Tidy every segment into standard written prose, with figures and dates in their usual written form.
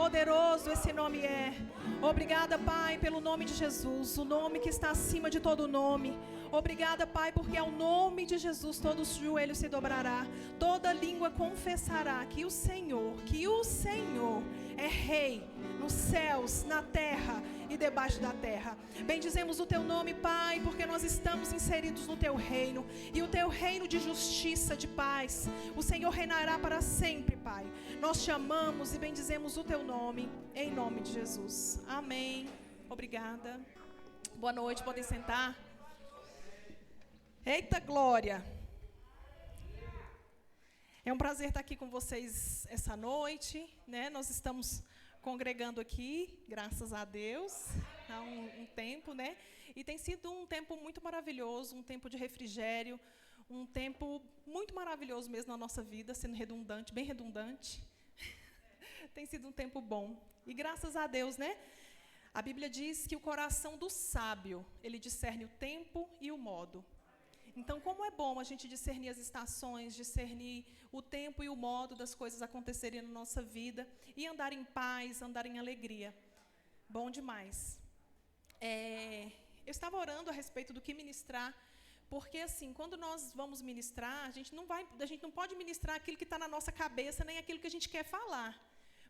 Poderoso esse nome é. Obrigada, Pai, pelo nome de Jesus, o nome que está acima de todo nome. Obrigada, Pai, porque ao nome de Jesus todo o joelho se dobrará, toda língua confessará que o Senhor é Rei nos céus, na terra e debaixo da terra. Bendizemos o Teu nome, Pai, porque nós estamos inseridos no Teu reino, e o Teu reino de justiça, de paz. O Senhor reinará para sempre, Pai. Nós te amamos e bendizemos o Teu nome, em nome de Jesus. Amém. Obrigada. Boa noite, podem sentar. Eita glória! É um prazer estar aqui com vocês essa noite, né? Nós estamos congregando aqui, graças a Deus, há um tempo, né? E tem sido um tempo muito maravilhoso, um tempo de refrigério, um tempo muito maravilhoso mesmo na nossa vida, sendo redundante, bem redundante. Tem sido um tempo bom. E graças a Deus, né? A Bíblia diz que o coração do sábio, ele discerne o tempo e o modo. Então, como é bom a gente discernir as estações, discernir o tempo e o modo das coisas acontecerem na nossa vida e andar em paz, andar em alegria. Bom demais. Eu estava orando a respeito do que ministrar, porque assim, quando nós vamos ministrar, a gente não pode ministrar aquilo que está na nossa cabeça, nem aquilo que a gente quer falar.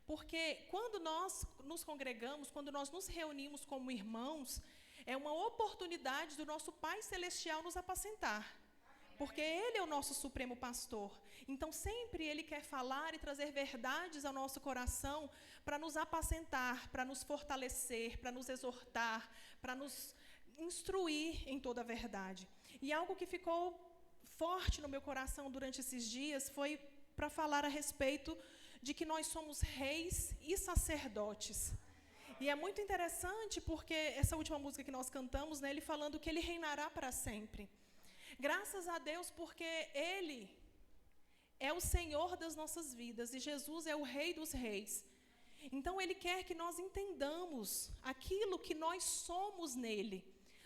Porque quando nós nos congregamos, quando nós nos reunimos como irmãos, é uma oportunidade do nosso Pai Celestial nos apacentar. Porque Ele é o nosso supremo pastor. Então, sempre Ele quer falar e trazer verdades ao nosso coração para nos apacentar, para nos fortalecer, para nos exortar, para nos instruir em toda a verdade. E algo que ficou forte no meu coração durante esses dias foi para falar a respeito de que nós somos reis e sacerdotes. E é muito interessante porque essa última música que nós cantamos, né, ele falando que Ele reinará para sempre. Graças a Deus, porque Ele é o Senhor das nossas vidas e Jesus é o Rei dos Reis. Então, Ele quer que nós entendamos aquilo que nós somos nele.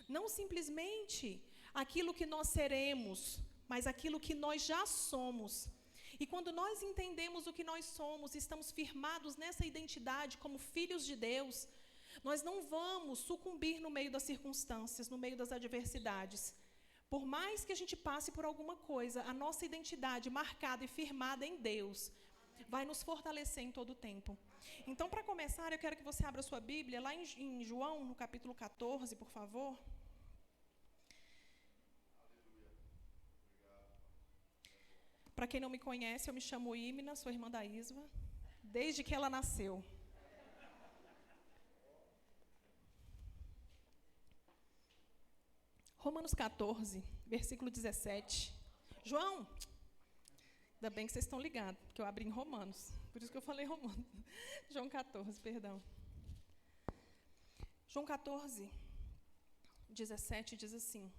Não simplesmente aquilo que nós seremos, mas aquilo que nós já somos. E quando nós entendemos o que nós somos, estamos firmados nessa identidade como filhos de Deus, nós não vamos sucumbir no meio das circunstâncias, no meio das adversidades. Por mais que a gente passe por alguma coisa, a nossa identidade marcada e firmada em Deus vai nos fortalecer em todo o tempo. Então, para começar, eu quero que você abra a sua Bíblia, lá em João, no capítulo 14, por favor. Para quem não me conhece, eu me chamo Ímina, sou irmã da Isva, desde que ela nasceu. Romanos 14, versículo 17. João, ainda bem que vocês estão ligados, porque eu abri em Romanos, por isso que eu falei Romanos. João 14, perdão. João 14, 17 diz assim: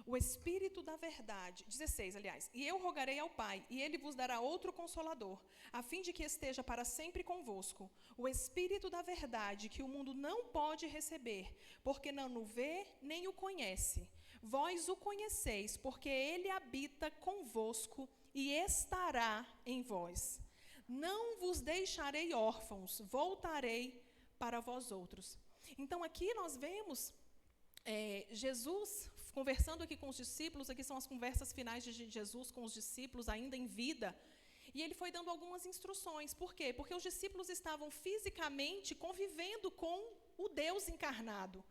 o Espírito da verdade, 16, aliás, e eu rogarei ao Pai, e Ele vos dará outro Consolador, a fim de que esteja para sempre convosco, o Espírito da verdade, que o mundo não pode receber, porque não o vê nem o conhece. Vós o conheceis, porque Ele habita convosco e estará em vós. Não vos deixarei órfãos, voltarei para vós outros. Então, aqui nós vemos Jesus conversando aqui com os discípulos. Aqui são as conversas finais de Jesus com os discípulos, ainda em vida. E ele foi dando algumas instruções. Por quê? Porque os discípulos estavam fisicamente convivendo com o Deus encarnado,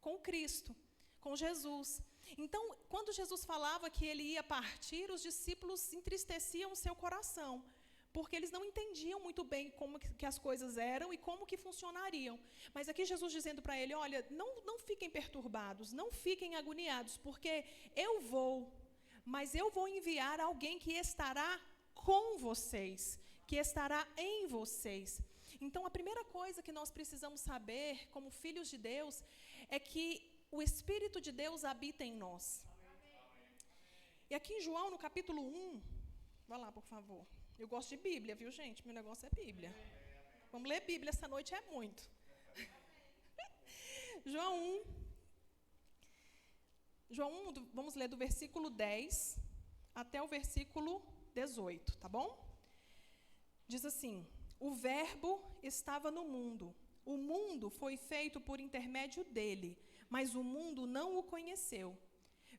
com Cristo, com Jesus. Então, quando Jesus falava que Ele ia partir, os discípulos entristeciam o seu coração, porque eles não entendiam muito bem como que as coisas eram e como que funcionariam. Mas aqui Jesus dizendo para ele, olha, não fiquem perturbados, não fiquem agoniados, porque eu vou, mas eu vou enviar alguém que estará com vocês, que estará em vocês. Então, a primeira coisa que nós precisamos saber, como filhos de Deus, é que o Espírito de Deus habita em nós. E aqui em João, no capítulo 1, vai lá, por favor. Eu gosto de Bíblia, viu, gente? Meu negócio é Bíblia. Vamos ler Bíblia essa noite, é muito. João 1, vamos ler do versículo 10 até o versículo 18, tá bom? Diz assim: o Verbo estava no mundo. O mundo foi feito por intermédio dele, mas o mundo não o conheceu.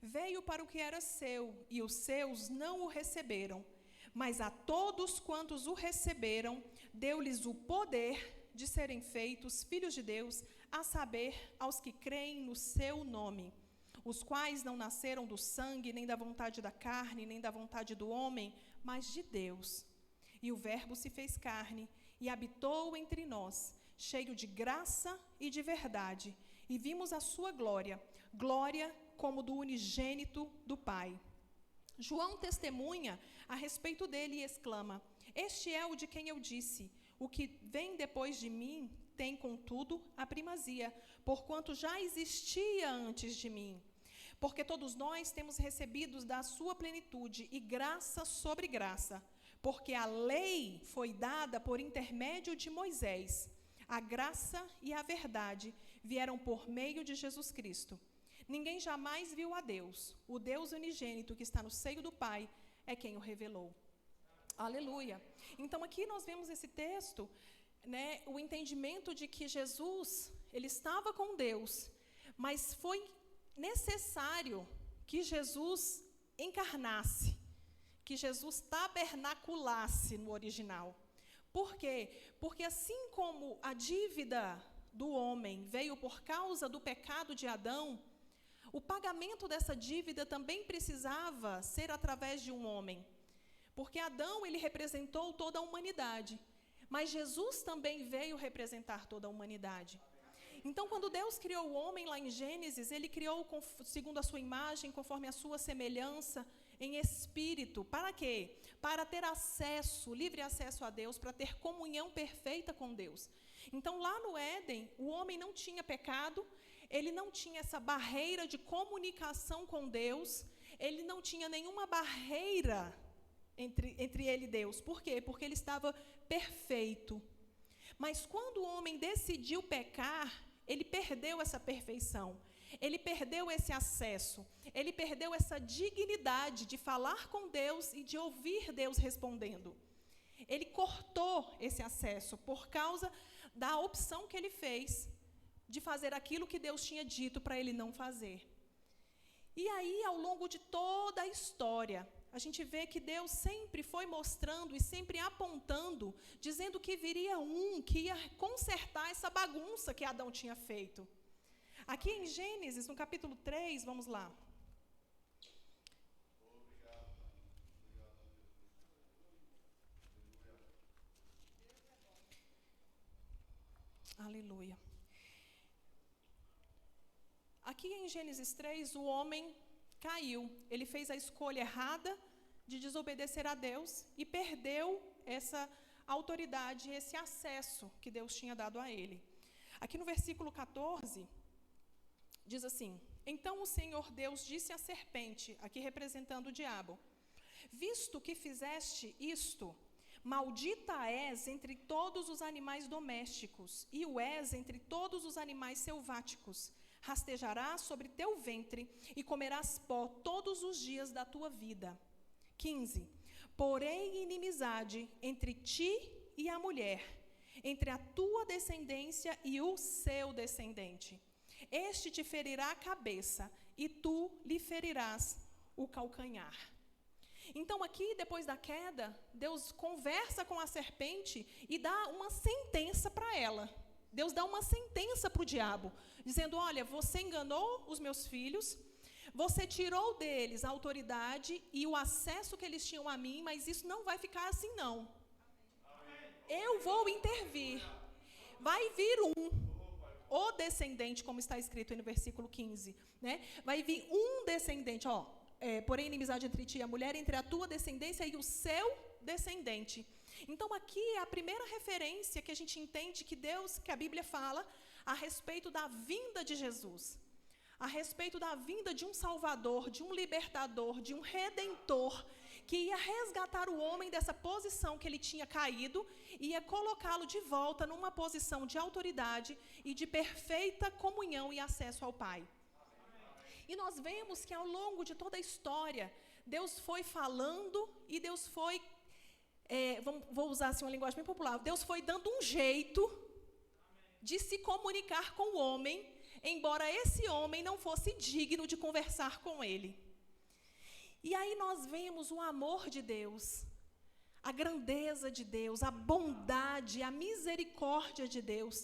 Veio para o que era seu, e os seus não o receberam. Mas a todos quantos o receberam, deu-lhes o poder de serem feitos filhos de Deus, a saber, aos que creem no seu nome, os quais não nasceram do sangue, nem da vontade da carne, nem da vontade do homem, mas de Deus. E o Verbo se fez carne e habitou entre nós, cheio de graça e de verdade, e vimos a sua glória, glória como do unigênito do Pai. João testemunha a respeito dele e exclama: este é o de quem eu disse, o que vem depois de mim tem, contudo, a primazia, porquanto já existia antes de mim. Porque todos nós temos recebido da sua plenitude e graça sobre graça, porque a lei foi dada por intermédio de Moisés. A graça e a verdade vieram por meio de Jesus Cristo. Ninguém jamais viu a Deus. O Deus unigênito que está no seio do Pai é quem o revelou. Aleluia. Então aqui nós vemos esse texto, né, o entendimento de que Jesus, ele estava com Deus, mas foi necessário que Jesus encarnasse, que Jesus tabernaculasse no original. Por quê? Porque assim como a dívida do homem veio por causa do pecado de Adão, o pagamento dessa dívida também precisava ser através de um homem. Porque Adão, ele representou toda a humanidade, mas Jesus também veio representar toda a humanidade. Então, quando Deus criou o homem lá em Gênesis, ele criou segundo a sua imagem, conforme a sua semelhança, em espírito. Para quê? Para ter acesso, livre acesso a Deus, para ter comunhão perfeita com Deus. Então, lá no Éden, o homem não tinha pecado, ele não tinha essa barreira de comunicação com Deus, ele não tinha nenhuma barreira entre ele e Deus. Por quê? Porque ele estava perfeito. Mas quando o homem decidiu pecar, ele perdeu essa perfeição, ele perdeu esse acesso, ele perdeu essa dignidade de falar com Deus e de ouvir Deus respondendo. Ele cortou esse acesso por causa da opção que ele fez de fazer aquilo que Deus tinha dito para ele não fazer. E aí, ao longo de toda a história, a gente vê que Deus sempre foi mostrando e sempre apontando, dizendo que viria um que ia consertar essa bagunça que Adão tinha feito. Aqui em Gênesis, no capítulo 3, vamos lá. Aleluia. Aqui em Gênesis 3, o homem caiu. Ele fez a escolha errada de desobedecer a Deus e perdeu essa autoridade, esse acesso que Deus tinha dado a ele. Aqui no versículo 14, diz assim: então o Senhor Deus disse à serpente, aqui representando o diabo: visto que fizeste isto, maldita és entre todos os animais domésticos, e o és entre todos os animais selváticos. Rastejarás sobre teu ventre e comerás pó todos os dias da tua vida. 15. Porém inimizade entre ti e a mulher, entre a tua descendência e o seu descendente. Este te ferirá a cabeça, e tu lhe ferirás o calcanhar. Então aqui, depois da queda, Deus conversa com a serpente e dá uma sentença para ela. Deus dá uma sentença para o diabo, dizendo: olha, você enganou os meus filhos, você tirou deles a autoridade e o acesso que eles tinham a mim, mas isso não vai ficar assim, não. Eu vou intervir. Vai vir o descendente, como está escrito aí no versículo 15. Né? Vai vir um descendente, porém inimizade entre ti e a mulher, entre a tua descendência e o seu descendente. Então aqui é a primeira referência que a gente entende que a Bíblia fala a respeito da vinda de Jesus, a respeito da vinda de um Salvador, de um libertador, de um redentor, que ia resgatar o homem dessa posição que ele tinha caído e ia colocá-lo de volta numa posição de autoridade e de perfeita comunhão e acesso ao Pai. E nós vemos que ao longo de toda a história, Deus foi falando e Deus foi vou usar assim uma linguagem bem popular, Deus foi dando um jeito de se comunicar com o homem, embora esse homem não fosse digno de conversar com ele. E aí nós vemos o amor de Deus, a grandeza de Deus, a bondade, a misericórdia de Deus,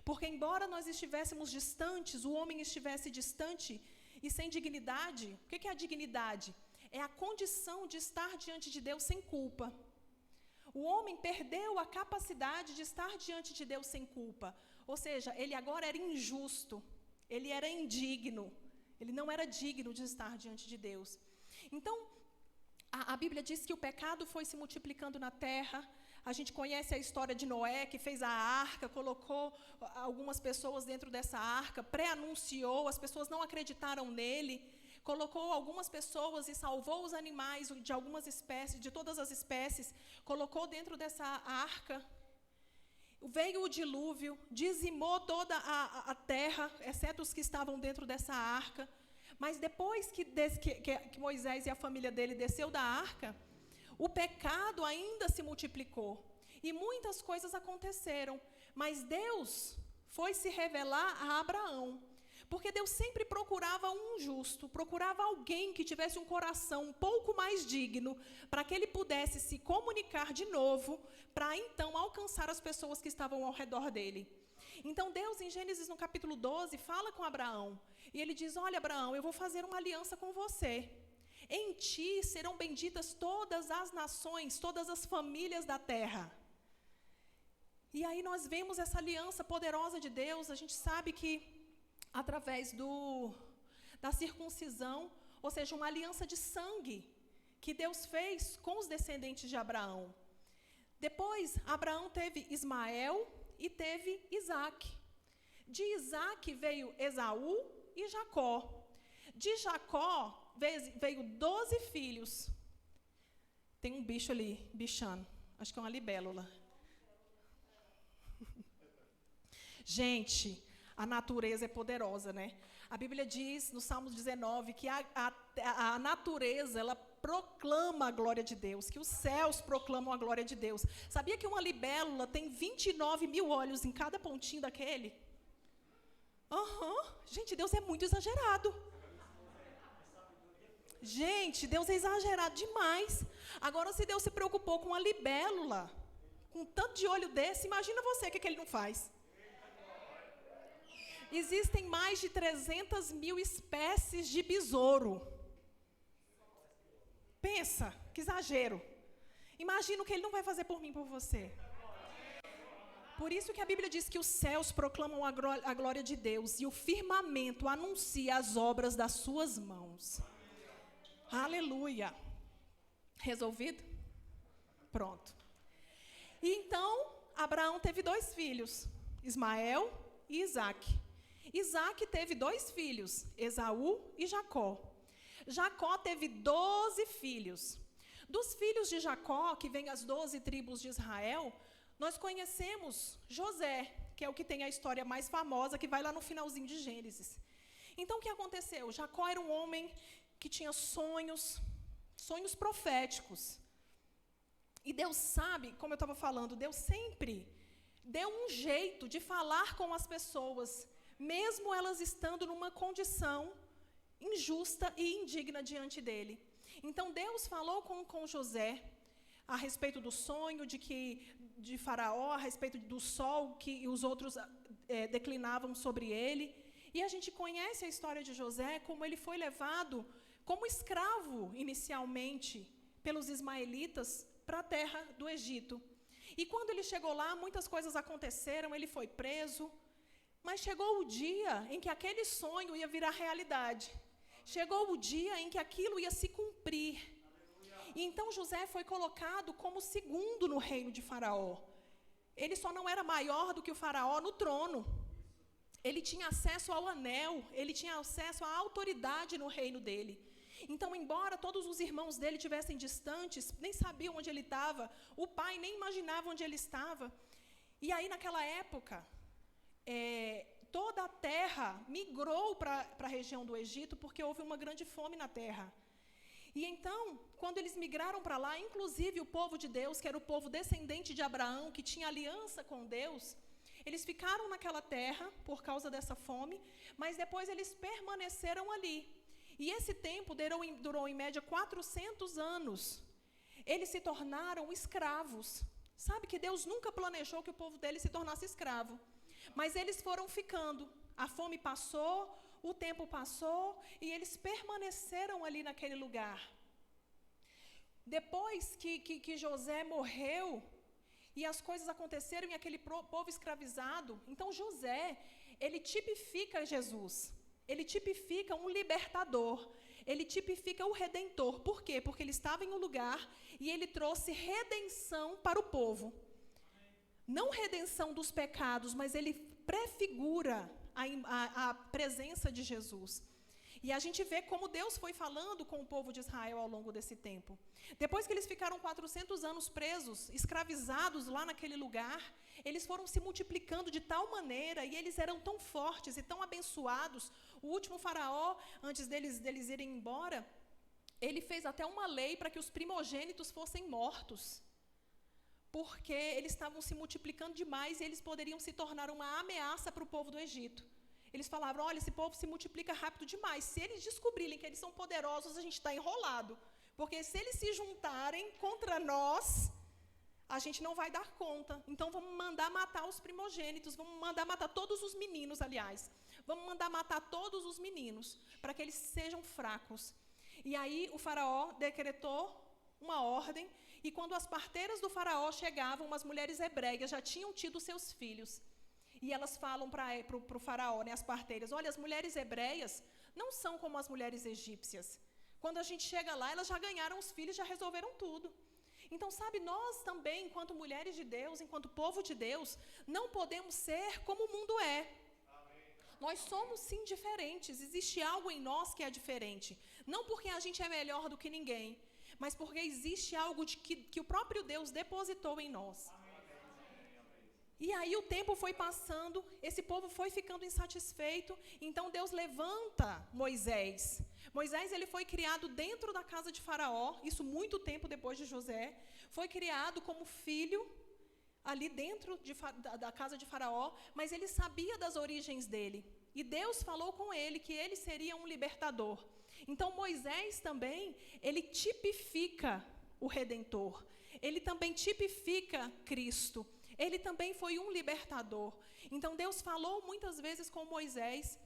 porque embora nós estivéssemos distantes, o homem estivesse distante e sem dignidade, o que é a dignidade? É a condição de estar diante de Deus sem culpa. O homem perdeu a capacidade de estar diante de Deus sem culpa, ou seja, ele agora era injusto, ele era indigno, ele não era digno de estar diante de Deus. Então, a Bíblia diz que o pecado foi se multiplicando na terra. A gente conhece a história de Noé, que fez a arca, colocou algumas pessoas dentro dessa arca, pré-anunciou, as pessoas não acreditaram nele, colocou algumas pessoas e salvou os animais de algumas espécies, de todas as espécies, colocou dentro dessa arca. Veio o dilúvio, dizimou toda a terra, exceto os que estavam dentro dessa arca. Mas depois que Moisés e a família dele desceu da arca, o pecado ainda se multiplicou. E muitas coisas aconteceram. Mas Deus foi se revelar a Abraão. Porque Deus sempre procurava um justo, procurava alguém que tivesse um coração um pouco mais digno, para que ele pudesse se comunicar de novo, para então alcançar as pessoas que estavam ao redor dele. Então Deus, em Gênesis no capítulo 12, fala com Abraão, e ele diz: olha, Abraão, eu vou fazer uma aliança com você. Em ti serão benditas todas as nações, todas as famílias da terra. E aí nós vemos essa aliança poderosa de Deus. A gente sabe que através da circuncisão, ou seja, uma aliança de sangue que Deus fez com os descendentes de Abraão. Depois, Abraão teve Ismael e teve Isaac. De Isaac veio Esaú e Jacó. De Jacó veio 12 filhos. Tem um bicho ali, bichando. Acho que é uma libélula. Gente, a natureza é poderosa, né? A Bíblia diz, no Salmos 19, que a natureza, ela proclama a glória de Deus, que os céus proclamam a glória de Deus. Sabia que uma libélula tem 29 mil olhos em cada pontinho daquele? Gente, Deus é muito exagerado. Gente, Deus é exagerado demais. Agora, se Deus se preocupou com uma libélula, com tanto de olho desse, imagina você o que ele não faz. Existem mais de 300 mil espécies de besouro. Pensa, que exagero. Imagina o que ele não vai fazer por mim e por você. Por isso que a Bíblia diz que os céus proclamam a glória de Deus e o firmamento anuncia as obras das suas mãos. Aleluia. Resolvido? Pronto. E então, Abraão teve 2 filhos, Ismael e Isaac. Isaac teve 2 filhos, Esaú e Jacó. Jacó teve 12 filhos. Dos filhos de Jacó, que vem as 12 tribos de Israel, nós conhecemos José, que é o que tem a história mais famosa, que vai lá no finalzinho de Gênesis. Então, o que aconteceu? Jacó era um homem que tinha sonhos proféticos. E Deus sabe, como eu estava falando, Deus sempre deu um jeito de falar com as pessoas, mesmo elas estando numa condição injusta e indigna diante dele. Então Deus falou com José a respeito do sonho de Faraó, a respeito do sol que os outros declinavam sobre ele. E a gente conhece a história de José, como ele foi levado como escravo inicialmente pelos ismaelitas para a terra do Egito. E quando ele chegou lá, muitas coisas aconteceram, ele foi preso, mas chegou o dia em que aquele sonho ia virar realidade. Chegou o dia em que aquilo ia se cumprir. E então José foi colocado como segundo no reino de Faraó. Ele só não era maior do que o Faraó no trono. Ele tinha acesso ao anel, ele tinha acesso à autoridade no reino dele. Então, embora todos os irmãos dele estivessem distantes, nem sabiam onde ele estava, o pai nem imaginava onde ele estava. E aí, naquela época, toda a terra migrou para a região do Egito, porque houve uma grande fome na terra. E então, quando eles migraram para lá, inclusive o povo de Deus, que era o povo descendente de Abraão, que tinha aliança com Deus, eles ficaram naquela terra por causa dessa fome, mas depois eles permaneceram ali. E esse tempo durou em média 400 anos. Eles se tornaram escravos. Sabe que Deus nunca planejou que o povo dele se tornasse escravo. Mas eles foram ficando. A fome passou, o tempo passou, e eles permaneceram ali naquele lugar. Depois que José morreu, e as coisas aconteceram em aquele povo escravizado, então José, ele tipifica Jesus. Ele tipifica um libertador. Ele tipifica o redentor. Por quê? Porque ele estava em um lugar e ele trouxe redenção para o povo. Não redenção dos pecados, mas ele prefigura a presença de Jesus. E a gente vê como Deus foi falando com o povo de Israel ao longo desse tempo. Depois que eles ficaram 400 anos presos, escravizados lá naquele lugar, eles foram se multiplicando de tal maneira, e eles eram tão fortes e tão abençoados. O último faraó, antes deles irem embora, ele fez até uma lei para que os primogênitos fossem mortos, porque eles estavam se multiplicando demais e eles poderiam se tornar uma ameaça para o povo do Egito. Eles falavam, olha, esse povo se multiplica rápido demais. Se eles descobrirem que eles são poderosos, a gente está enrolado. Porque se eles se juntarem contra nós, a gente não vai dar conta. Então vamos mandar matar os primogênitos, vamos mandar matar todos os meninos, aliás. Vamos mandar matar todos os meninos, para que eles sejam fracos. E aí o faraó decretou uma ordem, e quando as parteiras do faraó chegavam, as mulheres hebreias já tinham tido seus filhos. E elas falam para o faraó, né, as parteiras, olha, as mulheres hebreias não são como as mulheres egípcias. Quando a gente chega lá, elas já ganharam os filhos, já resolveram tudo. Então, sabe, nós também, enquanto mulheres de Deus, enquanto povo de Deus, não podemos ser como o mundo é. Amém. Nós somos, sim, diferentes. Existe algo em nós que é diferente. Não porque a gente é melhor do que ninguém, mas porque existe algo que o próprio Deus depositou em nós. E aí o tempo foi passando, esse povo foi ficando insatisfeito, então Deus levanta Moisés. Moisés, ele foi criado dentro da casa de Faraó, isso muito tempo depois de José, foi criado como filho ali dentro da casa de Faraó, mas ele sabia das origens dele. E Deus falou com ele que ele seria um libertador. Então Moisés também, ele tipifica o Redentor, ele também tipifica Cristo. Ele também foi um libertador. Então Deus falou muitas vezes com Moisés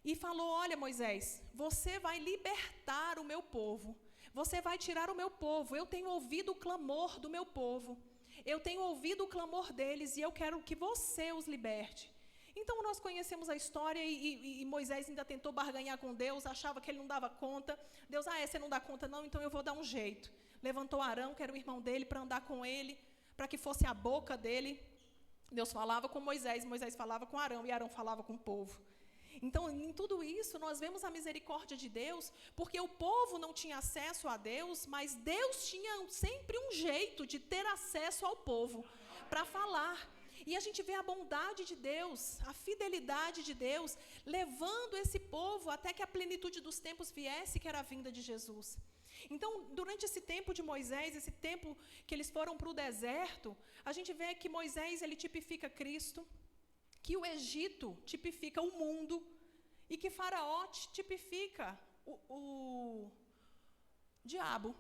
e falou, olha Moisés, você vai libertar o meu povo, você vai tirar o meu povo, eu tenho ouvido o clamor do meu povo, eu tenho ouvido o clamor deles e eu quero que você os liberte. Então nós conhecemos a história e Moisés ainda tentou barganhar com Deus, achava que ele não dava conta. Deus, você não dá conta não, então eu vou dar um jeito. Levantou Arão, que era o irmão dele, para andar com ele, para que fosse a boca dele. Deus falava com Moisés, Moisés falava com Arão, e Arão falava com o povo. Então, em tudo isso, nós vemos a misericórdia de Deus, porque o povo não tinha acesso a Deus, mas Deus tinha sempre um jeito de ter acesso ao povo, para falar. E a gente vê a bondade de Deus, a fidelidade de Deus, levando esse povo até que a plenitude dos tempos viesse, que era a vinda de Jesus. Então, durante esse tempo de Moisés, esse tempo que eles foram para o deserto, a gente vê que Moisés, ele tipifica Cristo, que o Egito tipifica o mundo, e que Faraó tipifica o diabo.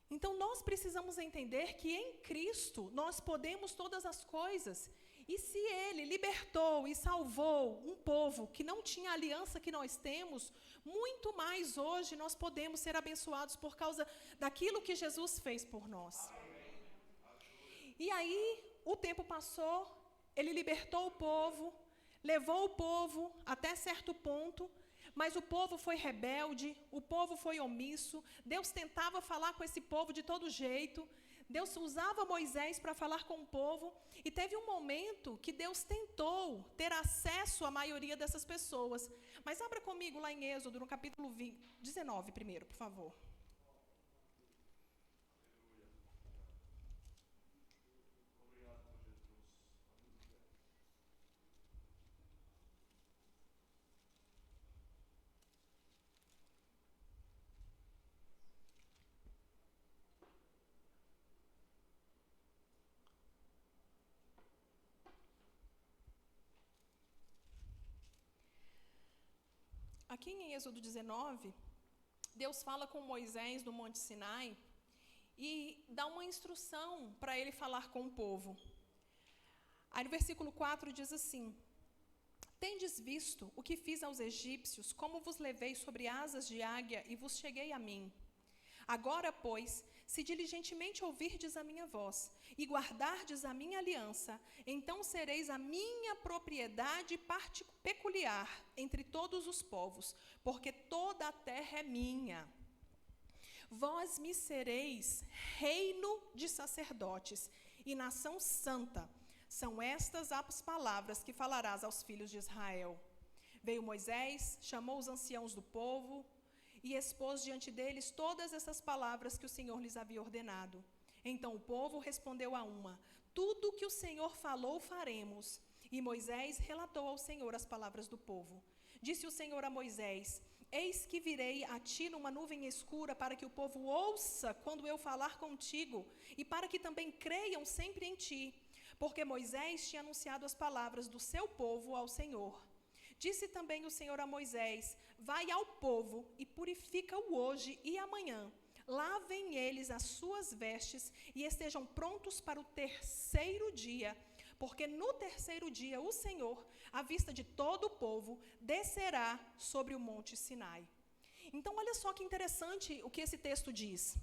Então, nós precisamos entender que em Cristo nós podemos todas as coisas. E se Ele libertou e salvou um povo que não tinha a aliança que nós temos, muito mais hoje nós podemos ser abençoados por causa daquilo que Jesus fez por nós. E aí, o tempo passou, Ele libertou o povo, levou o povo até certo ponto, mas o povo foi rebelde, o povo foi omisso, Deus tentava falar com esse povo de todo jeito, Deus usava Moisés para falar com o povo, e teve um momento que Deus tentou ter acesso à maioria dessas pessoas. Mas abra comigo lá em Êxodo, no capítulo 19 primeiro, por favor. aqui em Êxodo 19, Deus fala com Moisés no Monte Sinai e dá uma instrução para ele falar com o povo. Aí no versículo 4 diz assim: tendes visto o que fiz aos egípcios, como vos levei sobre asas de águia e vos cheguei a mim. Agora, pois, se diligentemente ouvirdes a minha voz e guardardes a minha aliança, então sereis a minha propriedade peculiar entre todos os povos, porque toda a terra é minha. Vós me sereis reino de sacerdotes e nação santa. São estas as palavras que falarás aos filhos de Israel. Veio Moisés, chamou os anciãos do povo e expôs diante deles todas essas palavras que o Senhor lhes havia ordenado. Então o povo respondeu a uma: tudo que o Senhor falou faremos. E Moisés relatou ao Senhor as palavras do povo. Disse o Senhor a Moisés: eis que virei a ti numa nuvem escura, para que o povo ouça quando eu falar contigo, e para que também creiam sempre em ti. Porque Moisés tinha anunciado as palavras do seu povo ao Senhor. Disse também o Senhor a Moisés: vai ao povo e purifica-o hoje e amanhã. Lavem eles as suas vestes e estejam prontos para o terceiro dia, porque no terceiro dia o Senhor, à vista de todo o povo, descerá sobre o monte Sinai. Então olha só que interessante o que esse texto diz.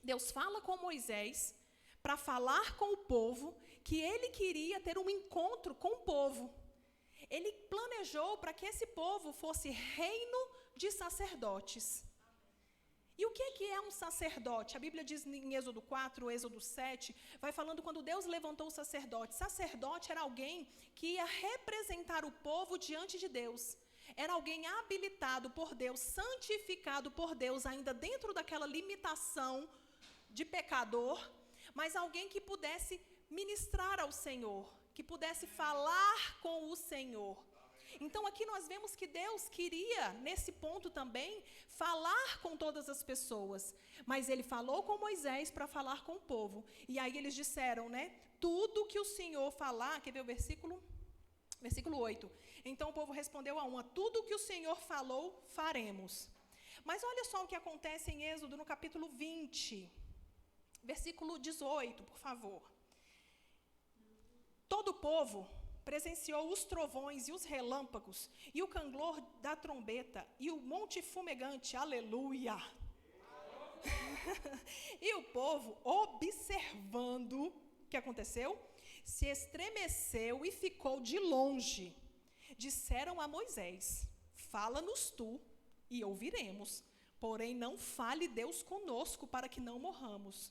Deus fala com Moisés para falar com o povo que ele queria ter um encontro com o povo. Ele planejou para que esse povo fosse reino de sacerdotes. E o que é um sacerdote? A Bíblia diz em Êxodo 4, Êxodo 7, vai falando quando Deus levantou o sacerdote. Sacerdote era alguém que ia representar o povo diante de Deus. Era alguém habilitado por Deus, santificado por Deus, ainda dentro daquela limitação de pecador, mas alguém que pudesse ministrar ao Senhor, que pudesse falar com o Senhor. Então aqui nós vemos que Deus queria, nesse ponto também, falar com todas as pessoas. Mas ele falou com Moisés para falar com o povo. E aí eles disseram, né? Tudo que o Senhor falar, quer ver o versículo 8. Então o povo respondeu a uma: tudo que o Senhor falou, faremos. Mas olha só o que acontece em Êxodo no capítulo 20. Versículo 18, por favor. Todo o povo presenciou os trovões e os relâmpagos, e o canglor da trombeta, e o monte fumegante, aleluia! E o povo, observando o que aconteceu, se estremeceu e ficou de longe. Disseram a Moisés: fala-nos tu, e ouviremos, porém não fale Deus conosco, para que não morramos.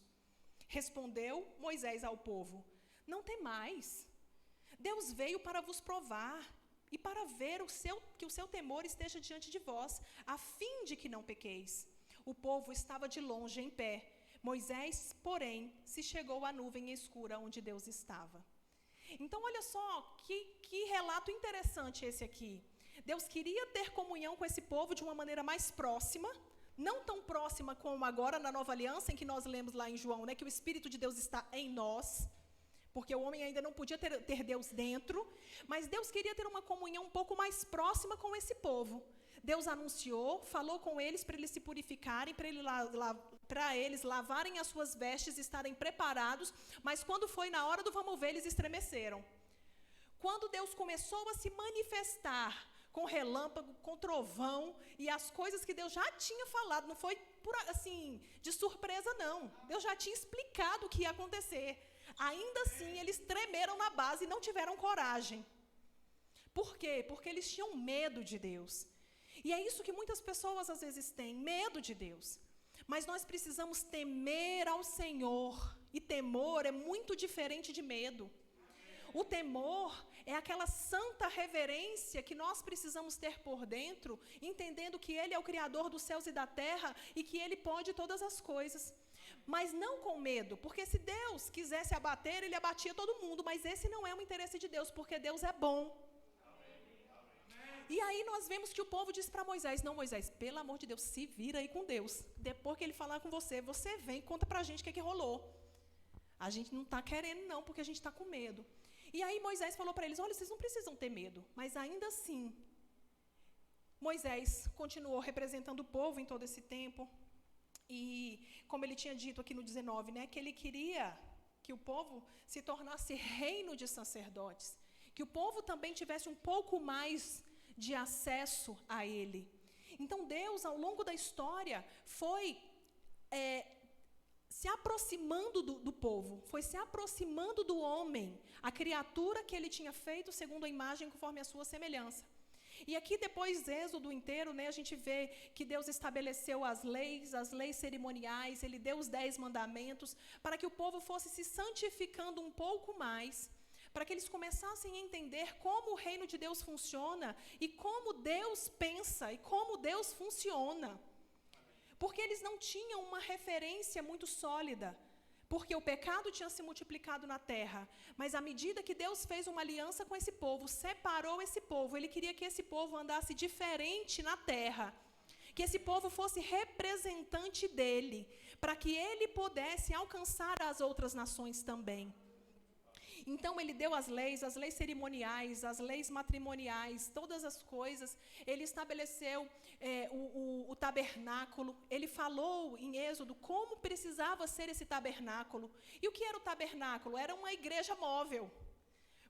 Respondeu Moisés ao povo: não temais. Deus veio para vos provar e para ver que o seu temor esteja diante de vós, a fim de que não pequeis. O povo estava de longe em pé. Moisés, porém, se chegou à nuvem escura onde Deus estava. Então, olha só, que relato interessante esse aqui. Deus queria ter comunhão com esse povo de uma maneira mais próxima, não tão próxima como agora na Nova Aliança, em que nós lemos lá em João, né, que o Espírito de Deus está em nós, porque o homem ainda não podia ter Deus dentro, mas Deus queria ter uma comunhão um pouco mais próxima com esse povo. Deus anunciou, falou com eles para eles se purificarem, para eles lavarem as suas vestes e estarem preparados, mas quando foi na hora do vamos ver, eles estremeceram. Quando Deus começou a se manifestar com relâmpago, com trovão, e as coisas que Deus já tinha falado, não foi assim, de surpresa não, Deus já tinha explicado o que ia acontecer. Ainda assim, eles tremeram na base e não tiveram coragem. Por quê? Porque eles tinham medo de Deus. E é isso que muitas pessoas às vezes têm, medo de Deus. Mas nós precisamos temer ao Senhor. E temor é muito diferente de medo. O temor é aquela santa reverência que nós precisamos ter por dentro, entendendo que Ele é o Criador dos céus e da terra e que Ele pode todas as coisas. Mas não com medo, porque se Deus quisesse abater, Ele abatia todo mundo, mas esse não é o interesse de Deus, porque Deus é bom. E aí nós vemos que o povo diz para Moisés: não, Moisés, pelo amor de Deus, se vira aí com Deus. Depois que Ele falar com você, você vem e conta para a gente o que é que rolou. A gente não está querendo não, porque a gente está com medo. E aí Moisés falou para eles: olha, vocês não precisam ter medo, mas ainda assim, Moisés continuou representando o povo em todo esse tempo. E, como ele tinha dito aqui no 19, né, que ele queria que o povo se tornasse reino de sacerdotes, que o povo também tivesse um pouco mais de acesso a ele. Então, Deus, ao longo da história, foi se aproximando do povo, foi se aproximando do homem, a criatura que ele tinha feito segundo a imagem conforme a sua semelhança. E aqui, depois do Êxodo inteiro, né, a gente vê que Deus estabeleceu as leis cerimoniais, ele deu os 10 mandamentos, para que o povo fosse se santificando um pouco mais, para que eles começassem a entender como o reino de Deus funciona e como Deus pensa e como Deus funciona. Porque eles não tinham uma referência muito sólida, porque o pecado tinha se multiplicado na terra, mas à medida que Deus fez uma aliança com esse povo, separou esse povo, ele queria que esse povo andasse diferente na terra, que esse povo fosse representante dele, para que ele pudesse alcançar as outras nações também. Então, ele deu as leis cerimoniais, as leis matrimoniais, todas as coisas. Ele estabeleceu o tabernáculo. Ele falou em Êxodo como precisava ser esse tabernáculo. E o que era o tabernáculo? Era uma igreja móvel,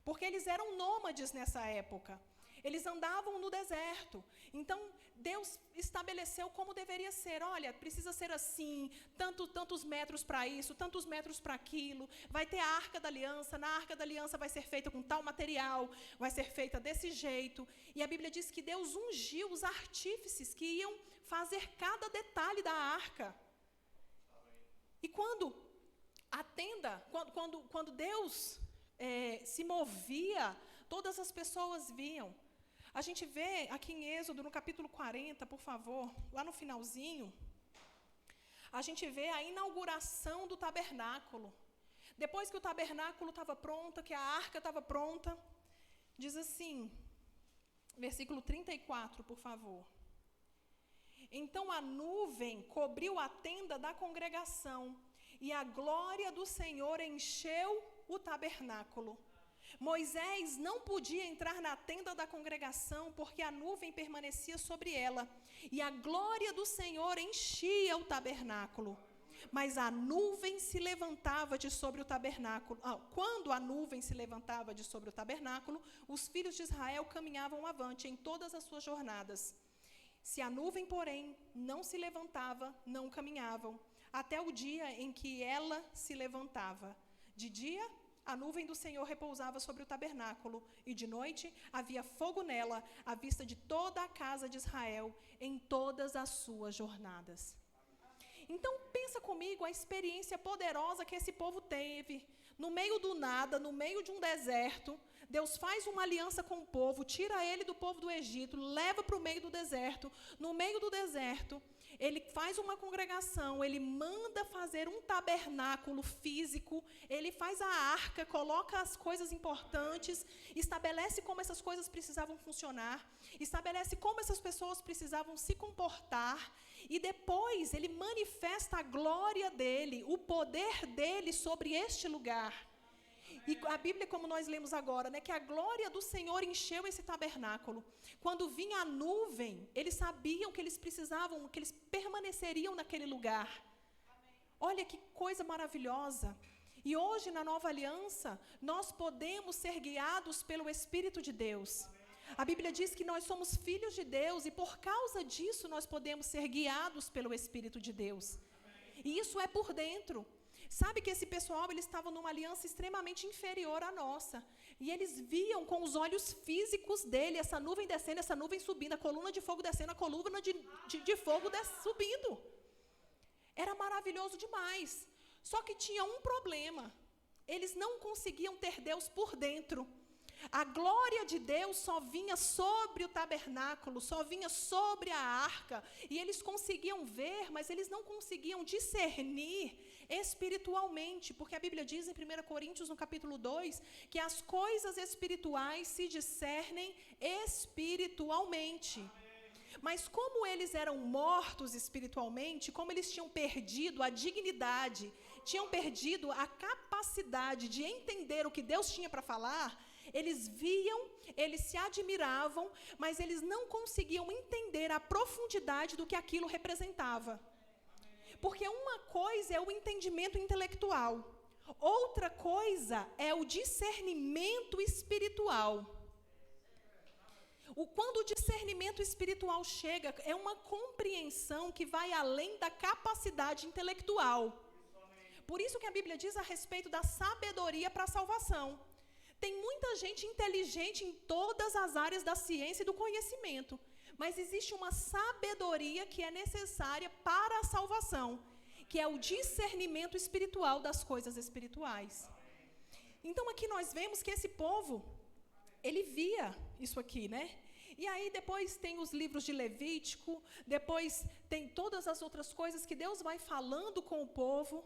porque eles eram nômades nessa época. Eles andavam no deserto. Então, Deus estabeleceu como deveria ser. Olha, precisa ser assim, tantos metros para isso, tantos metros para aquilo. Vai ter a Arca da Aliança. Na Arca da Aliança vai ser feita com tal material, vai ser feita desse jeito. E a Bíblia diz que Deus ungiu os artífices que iam fazer cada detalhe da arca. E quando a tenda, quando Deus se movia, todas as pessoas viam. A gente vê aqui em Êxodo, no capítulo 40, por favor, lá no finalzinho, a gente vê a inauguração do tabernáculo. Depois que o tabernáculo estava pronto, que a arca estava pronta, diz assim, versículo 34, por favor. Então a nuvem cobriu a tenda da congregação, e a glória do Senhor encheu o tabernáculo. Moisés não podia entrar na tenda da congregação, porque a nuvem permanecia sobre ela, e a glória do Senhor enchia o tabernáculo. Mas a nuvem se levantava de sobre o tabernáculo. Quando a nuvem se levantava de sobre o tabernáculo, os filhos de Israel caminhavam avante em todas as suas jornadas. Se a nuvem, porém, não se levantava, não caminhavam, até o dia em que ela se levantava. De dia, a nuvem do Senhor repousava sobre o tabernáculo, e de noite havia fogo nela, à vista de toda a casa de Israel, em todas as suas jornadas. Então, pensa comigo a experiência poderosa que esse povo teve. No meio do nada, no meio de um deserto, Deus faz uma aliança com o povo, tira ele do povo do Egito, leva para o meio do deserto. No meio do deserto, ele faz uma congregação, ele manda fazer um tabernáculo físico, ele faz a arca, coloca as coisas importantes, estabelece como essas coisas precisavam funcionar, estabelece como essas pessoas precisavam se comportar, e depois ele manifesta a glória dele, o poder dele sobre este lugar. E a Bíblia, como nós lemos agora, né, que a glória do Senhor encheu esse tabernáculo. Quando vinha a nuvem, eles sabiam que eles precisavam, que eles permaneceriam naquele lugar. Olha que coisa maravilhosa. E hoje, na nova aliança, nós podemos ser guiados pelo Espírito de Deus. A Bíblia diz que nós somos filhos de Deus, e por causa disso nós podemos ser guiados pelo Espírito de Deus. E isso é por dentro. Sabe que esse pessoal, eles estavam numa aliança extremamente inferior à nossa. E eles viam com os olhos físicos dele, essa nuvem descendo, essa nuvem subindo, a coluna de fogo descendo, a coluna de fogo subindo. Era maravilhoso demais. Só que tinha um problema. Eles não conseguiam ter Deus por dentro. A glória de Deus só vinha sobre o tabernáculo, só vinha sobre a arca, e eles conseguiam ver, mas eles não conseguiam discernir espiritualmente, porque a Bíblia diz em 1 Coríntios, no capítulo 2, que as coisas espirituais se discernem espiritualmente. Mas como eles eram mortos espiritualmente, como eles tinham perdido a dignidade, tinham perdido a capacidade de entender o que Deus tinha para falar, Eles viam, eles se admiravam, mas eles não conseguiam entender a profundidade do que aquilo representava. Porque uma coisa é o entendimento intelectual, outra coisa é o discernimento espiritual. Quando o discernimento espiritual chega, é uma compreensão que vai além da capacidade intelectual. Por isso que a Bíblia diz a respeito da sabedoria para a salvação. Tem muita gente inteligente em todas as áreas da ciência e do conhecimento, mas existe uma sabedoria que é necessária para a salvação, que é o discernimento espiritual das coisas espirituais. Então aqui nós vemos que esse povo, ele via isso aqui, né? E aí depois tem os livros de Levítico, depois tem todas as outras coisas que Deus vai falando com o povo.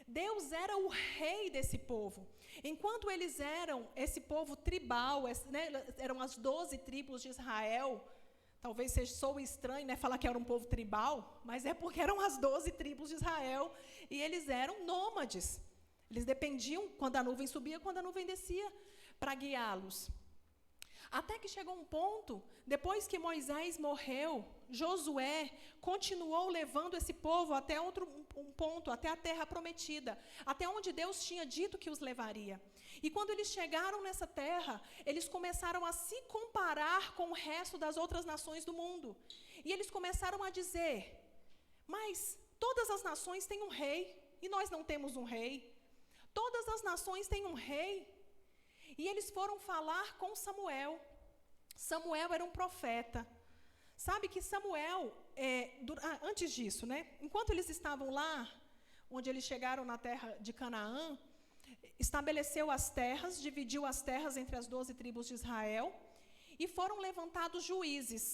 Deus era o rei desse povo. Enquanto eles eram esse povo tribal, né, eram as 12 tribos de Israel. Talvez seja soe estranho, né, falar que era um povo tribal, mas é porque eram as 12 tribos de Israel e eles eram nômades. Eles dependiam quando a nuvem subia, quando a nuvem descia, para guiá-los. Até que chegou um ponto, depois que Moisés morreu, Josué continuou levando esse povo até um ponto, até a terra prometida, até onde Deus tinha dito que os levaria. E quando eles chegaram nessa terra, eles começaram a se comparar com o resto das outras nações do mundo. E eles começaram a dizer, mas todas as nações têm um rei, e nós não temos um rei. Todas as nações têm um rei. E eles foram falar com Samuel. Samuel era um profeta. Sabe que Samuel, antes disso, né? Enquanto eles estavam lá, onde eles chegaram na terra de Canaã, estabeleceu as terras, dividiu as terras entre as 12 tribos de Israel, e foram levantados juízes,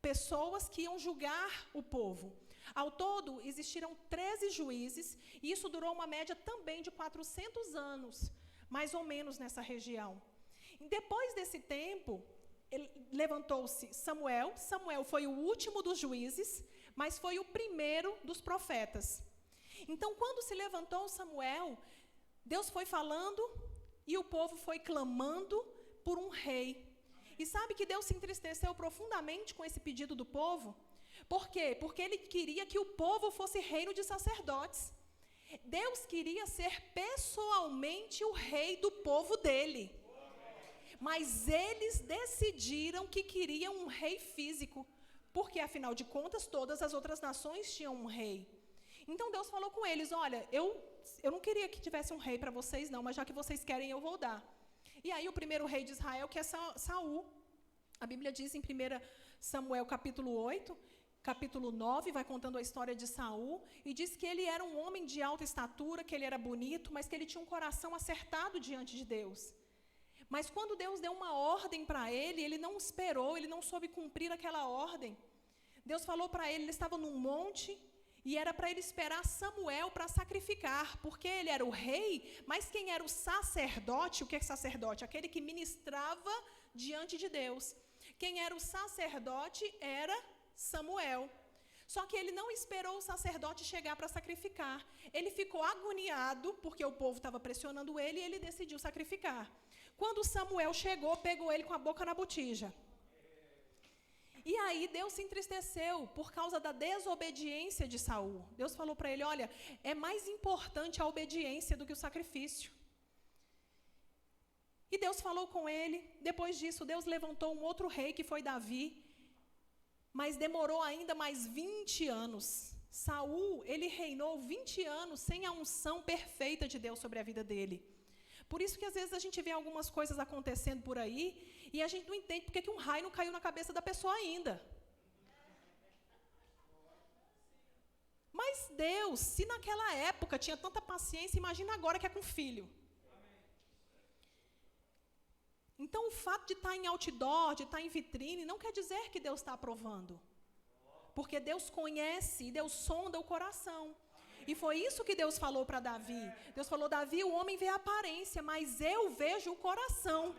pessoas que iam julgar o povo. Ao todo, existiram 13 juízes, e isso durou uma média também de 400 anos, mais ou menos nessa região. E depois desse tempo, levantou-se Samuel. Samuel foi o último dos juízes, mas foi o primeiro dos profetas. Então, quando se levantou Samuel, Deus foi falando e o povo foi clamando por um rei. E sabe que Deus se entristeceu profundamente com esse pedido do povo? Por quê? Porque ele queria que o povo fosse reino de sacerdotes. Deus queria ser pessoalmente o rei do povo dele. Mas eles decidiram que queriam um rei físico, porque afinal de contas todas as outras nações tinham um rei. Então Deus falou com eles, olha, eu não queria que tivesse um rei para vocês não, mas já que vocês querem eu vou dar. E aí o primeiro rei de Israel, que é Saul, a Bíblia diz em 1 Samuel capítulo 8, capítulo 9, vai contando a história de Saul, e diz que ele era um homem de alta estatura, que ele era bonito, mas que ele tinha um coração acertado diante de Deus. Mas quando Deus deu uma ordem para ele, ele não esperou, ele não soube cumprir aquela ordem. Deus falou para ele, ele estava num monte, e era para ele esperar Samuel para sacrificar, porque ele era o rei, mas quem era o sacerdote, o que é sacerdote? Aquele que ministrava diante de Deus. Quem era o sacerdote era Samuel. Só que ele não esperou o sacerdote chegar para sacrificar. Ele ficou agoniado, porque o povo estava pressionando ele, e ele decidiu sacrificar. Quando Samuel chegou, pegou ele com a boca na botija. E aí Deus se entristeceu por causa da desobediência de Saul. Deus falou para ele, olha, é mais importante a obediência do que o sacrifício. E Deus falou com ele. Depois disso, Deus levantou um outro rei, que foi Davi. Mas demorou ainda mais 20 anos. Saul, ele reinou 20 anos sem a unção perfeita de Deus sobre a vida dele. Por isso que às vezes a gente vê algumas coisas acontecendo por aí e a gente não entende porque que um raio não caiu na cabeça da pessoa ainda. Mas Deus, se naquela época tinha tanta paciência, imagina agora que é com filho. Então o fato de estar em outdoor, de estar em vitrine, não quer dizer que Deus está aprovando. Porque Deus conhece e Deus sonda o coração. E foi isso que Deus falou para Davi. Deus falou, Davi, o homem vê a aparência, mas eu vejo o coração.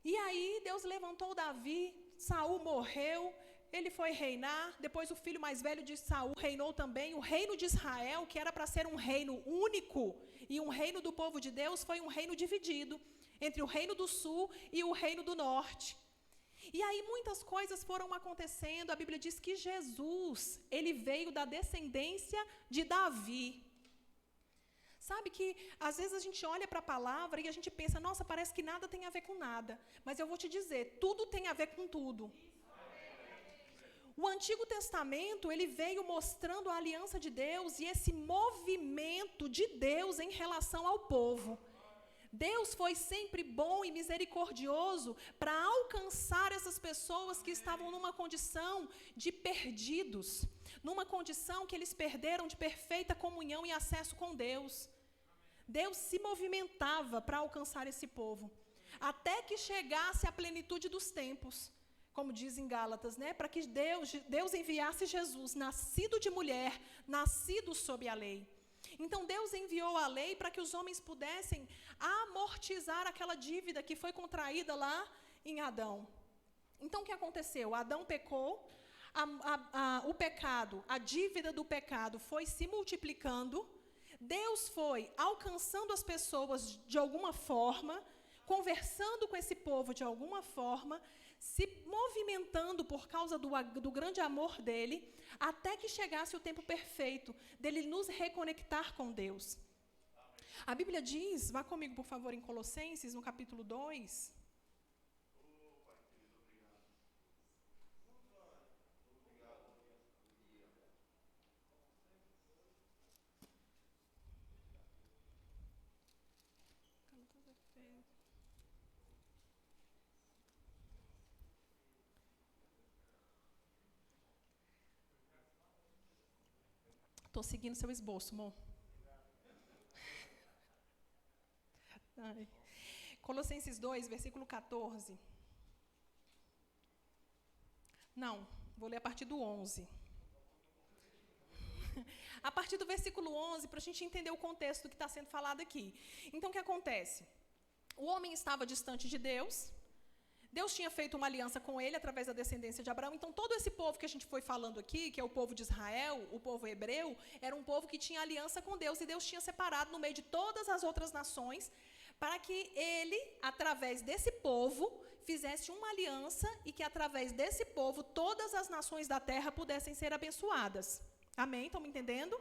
E aí Deus levantou Davi, Saul morreu, ele foi reinar, depois o filho mais velho de Saul reinou também. O reino de Israel, que era para ser um reino único e um reino do povo de Deus, foi um reino dividido. entre o reino do sul e o reino do norte. E aí muitas coisas foram acontecendo. A Bíblia diz que Jesus, ele veio da descendência de Davi. Sabe que às vezes a gente olha para a palavra e a gente pensa, nossa, parece que nada tem a ver com nada. Mas eu vou te dizer, tudo tem a ver com tudo. O Antigo Testamento, ele veio mostrando a aliança de Deus e esse movimento de Deus em relação ao povo. Deus foi sempre bom e misericordioso para alcançar essas pessoas que estavam numa condição de perdidos, numa condição que eles perderam de perfeita comunhão e acesso com Deus. Deus se movimentava para alcançar esse povo, até que chegasse a plenitude dos tempos, como diz em Gálatas, né? Para que Deus enviasse Jesus, nascido de mulher, nascido sob a lei. Então Deus enviou a lei para que os homens pudessem amortizar aquela dívida que foi contraída lá em Adão. Então o que aconteceu? Adão pecou, o pecado, a dívida do pecado foi se multiplicando, Deus foi alcançando as pessoas de alguma forma, conversando com esse povo de alguma forma, se movimentando por causa do grande amor dele, até que chegasse o tempo perfeito dele nos reconectar com Deus. A Bíblia diz, vá comigo por favor em Colossenses, no capítulo 2. Estou seguindo seu esboço, amor. Ai. Colossenses 2, versículo 14. Não, vou ler a partir do 11. A partir do versículo 11, para a gente entender o contexto do que está sendo falado aqui. Então, o que acontece? O homem estava distante de Deus. Deus tinha feito uma aliança com ele através da descendência de Abraão. Então, todo esse povo que a gente foi falando aqui, que é o povo de Israel, o povo hebreu, era um povo que tinha aliança com Deus. E Deus tinha separado no meio de todas as outras nações para que ele, através desse povo, fizesse uma aliança e que, através desse povo, todas as nações da terra pudessem ser abençoadas. Amém? Estão me entendendo?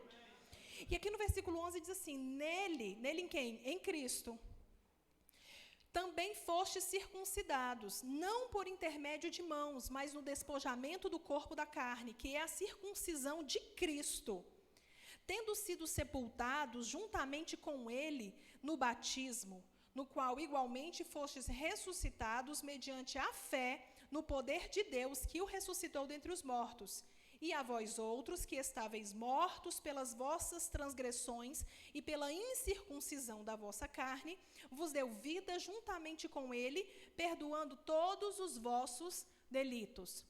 E aqui no versículo 11 diz assim, nele em quem? Em Cristo. Também fostes circuncidados, não por intermédio de mãos, mas no despojamento do corpo da carne, que é a circuncisão de Cristo, tendo sido sepultados juntamente com ele no batismo, no qual igualmente fostes ressuscitados mediante a fé no poder de Deus que o ressuscitou dentre os mortos. E a vós outros que estáveis mortos pelas vossas transgressões e pela incircuncisão da vossa carne, vos deu vida juntamente com ele, perdoando todos os vossos delitos.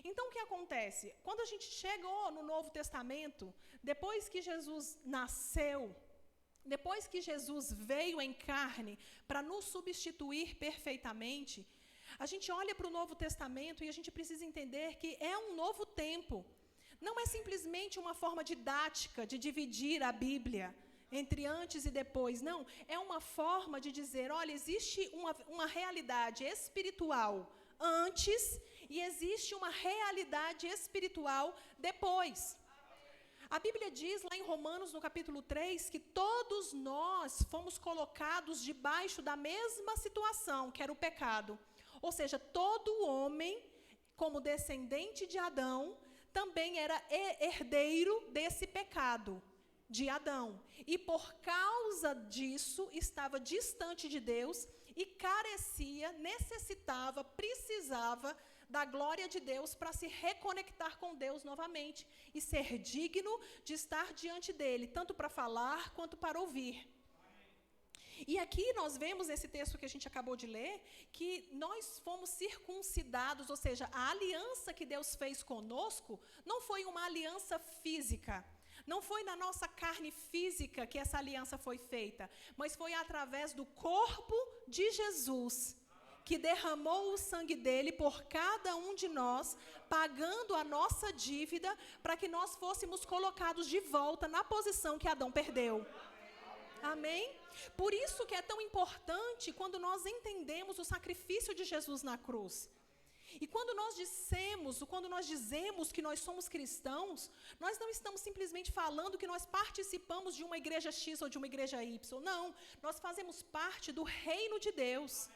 Então o que acontece? Quando a gente chegou no Novo Testamento, depois que Jesus nasceu, depois que Jesus veio em carne para nos substituir perfeitamente, a gente olha para o Novo Testamento e a gente precisa entender que é um novo tempo. Não é simplesmente uma forma didática de dividir a Bíblia entre antes e depois. Não, é uma forma de dizer, olha, existe uma realidade espiritual antes e existe uma realidade espiritual depois. A Bíblia diz lá em Romanos, no capítulo 3, que todos nós fomos colocados debaixo da mesma situação, que era o pecado. Ou seja, todo homem, como descendente de Adão, também era herdeiro desse pecado de Adão. E por causa disso, estava distante de Deus e carecia, necessitava, precisava da glória de Deus para se reconectar com Deus novamente e ser digno de estar diante dele, tanto para falar quanto para ouvir. E aqui nós vemos nesse texto que a gente acabou de ler, que nós fomos circuncidados, ou seja, a aliança que Deus fez conosco não foi uma aliança física, não foi na nossa carne física que essa aliança foi feita, mas foi através do corpo de Jesus, que derramou o sangue dele por cada um de nós, pagando a nossa dívida, para que nós fôssemos colocados de volta na posição que Adão perdeu. Amém? Por isso que é tão importante quando nós entendemos o sacrifício de Jesus na cruz. E quando nós dizemos que nós somos cristãos, nós não estamos simplesmente falando que nós participamos de uma igreja X ou de uma igreja Y. Não, nós fazemos parte do reino de Deus.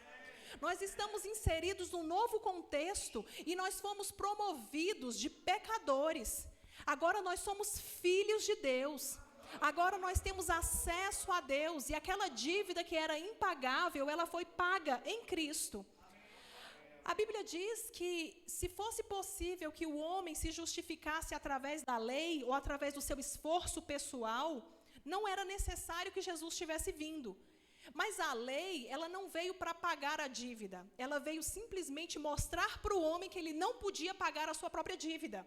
Nós estamos inseridos num novo contexto e nós fomos promovidos de pecadores. Agora nós somos filhos de Deus. Agora nós temos acesso a Deus e aquela dívida que era impagável, ela foi paga em Cristo. A Bíblia diz que se fosse possível que o homem se justificasse através da lei ou através do seu esforço pessoal, não era necessário que Jesus tivesse vindo. Mas a lei, ela não veio para pagar a dívida. Ela veio simplesmente mostrar para o homem que ele não podia pagar a sua própria dívida.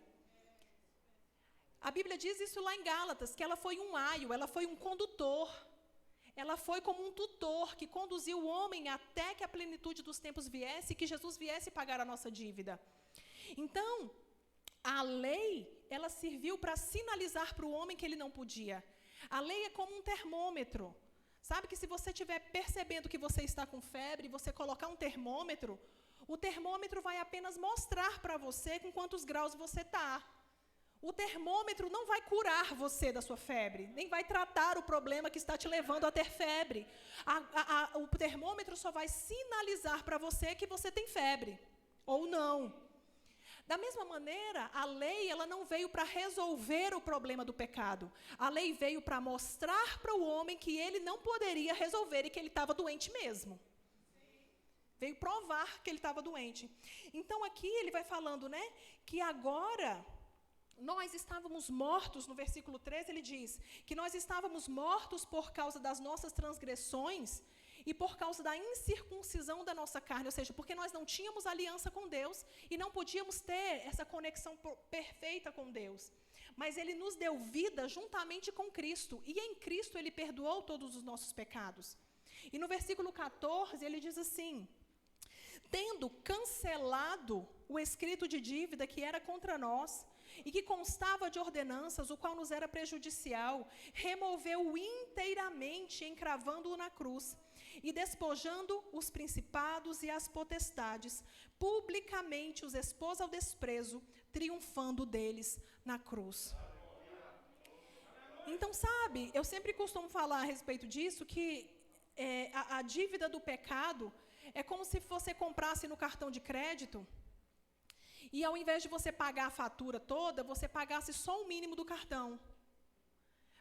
A Bíblia diz isso lá em Gálatas, que ela foi um aio, ela foi um condutor. Ela foi como um tutor que conduziu o homem até que a plenitude dos tempos viesse e que Jesus viesse pagar a nossa dívida. Então, a lei, ela serviu para sinalizar para o homem que ele não podia. A lei é como um termômetro. Sabe que se você estiver percebendo que você está com febre, você colocar um termômetro, o termômetro vai apenas mostrar para você com quantos graus você está. O termômetro não vai curar você da sua febre, nem vai tratar o problema que está te levando a ter febre. O termômetro só vai sinalizar para você que você tem febre, ou não. Da mesma maneira, a lei ela não veio para resolver o problema do pecado. A lei veio para mostrar para o homem que ele não poderia resolver e que ele estava doente mesmo. Veio provar que ele estava doente. Então aqui ele vai falando, né, que agora nós estávamos mortos, no versículo 13 ele diz que nós estávamos mortos por causa das nossas transgressões e por causa da incircuncisão da nossa carne, ou seja, porque nós não tínhamos aliança com Deus e não podíamos ter essa conexão perfeita com Deus. Mas Ele nos deu vida juntamente com Cristo e em Cristo Ele perdoou todos os nossos pecados. E no versículo 14 ele diz assim: tendo cancelado o escrito de dívida que era contra nós, e que constava de ordenanças, o qual nos era prejudicial, removeu-o inteiramente, encravando-o na cruz, e despojando os principados e as potestades, publicamente os expôs ao desprezo, triunfando deles na cruz. Então, sabe, eu sempre costumo falar a respeito disso, que a dívida do pecado é como se você comprasse no cartão de crédito, e ao invés de você pagar a fatura toda, você pagasse só o mínimo do cartão.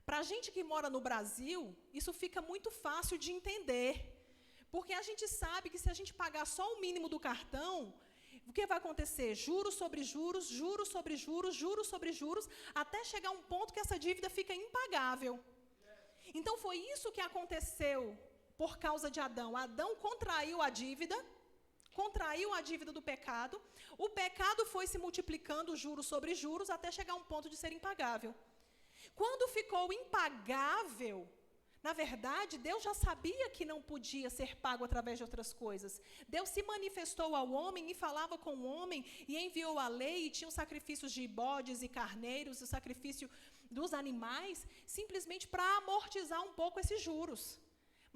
Para a gente que mora no Brasil, isso fica muito fácil de entender. Porque a gente sabe que se a gente pagar só o mínimo do cartão, o que vai acontecer? Juros sobre juros, juros sobre juros, juros sobre juros, até chegar a um ponto que essa dívida fica impagável. Então foi isso que aconteceu por causa de Adão. Adão contraiu a dívida do pecado, o pecado foi se multiplicando juros sobre juros até chegar a um ponto de ser impagável. Quando ficou impagável, na verdade, Deus já sabia que não podia ser pago através de outras coisas. Deus se manifestou ao homem e falava com o homem e enviou a lei e tinha os sacrifícios de bodes e carneiros, o sacrifício dos animais, simplesmente para amortizar um pouco esses juros.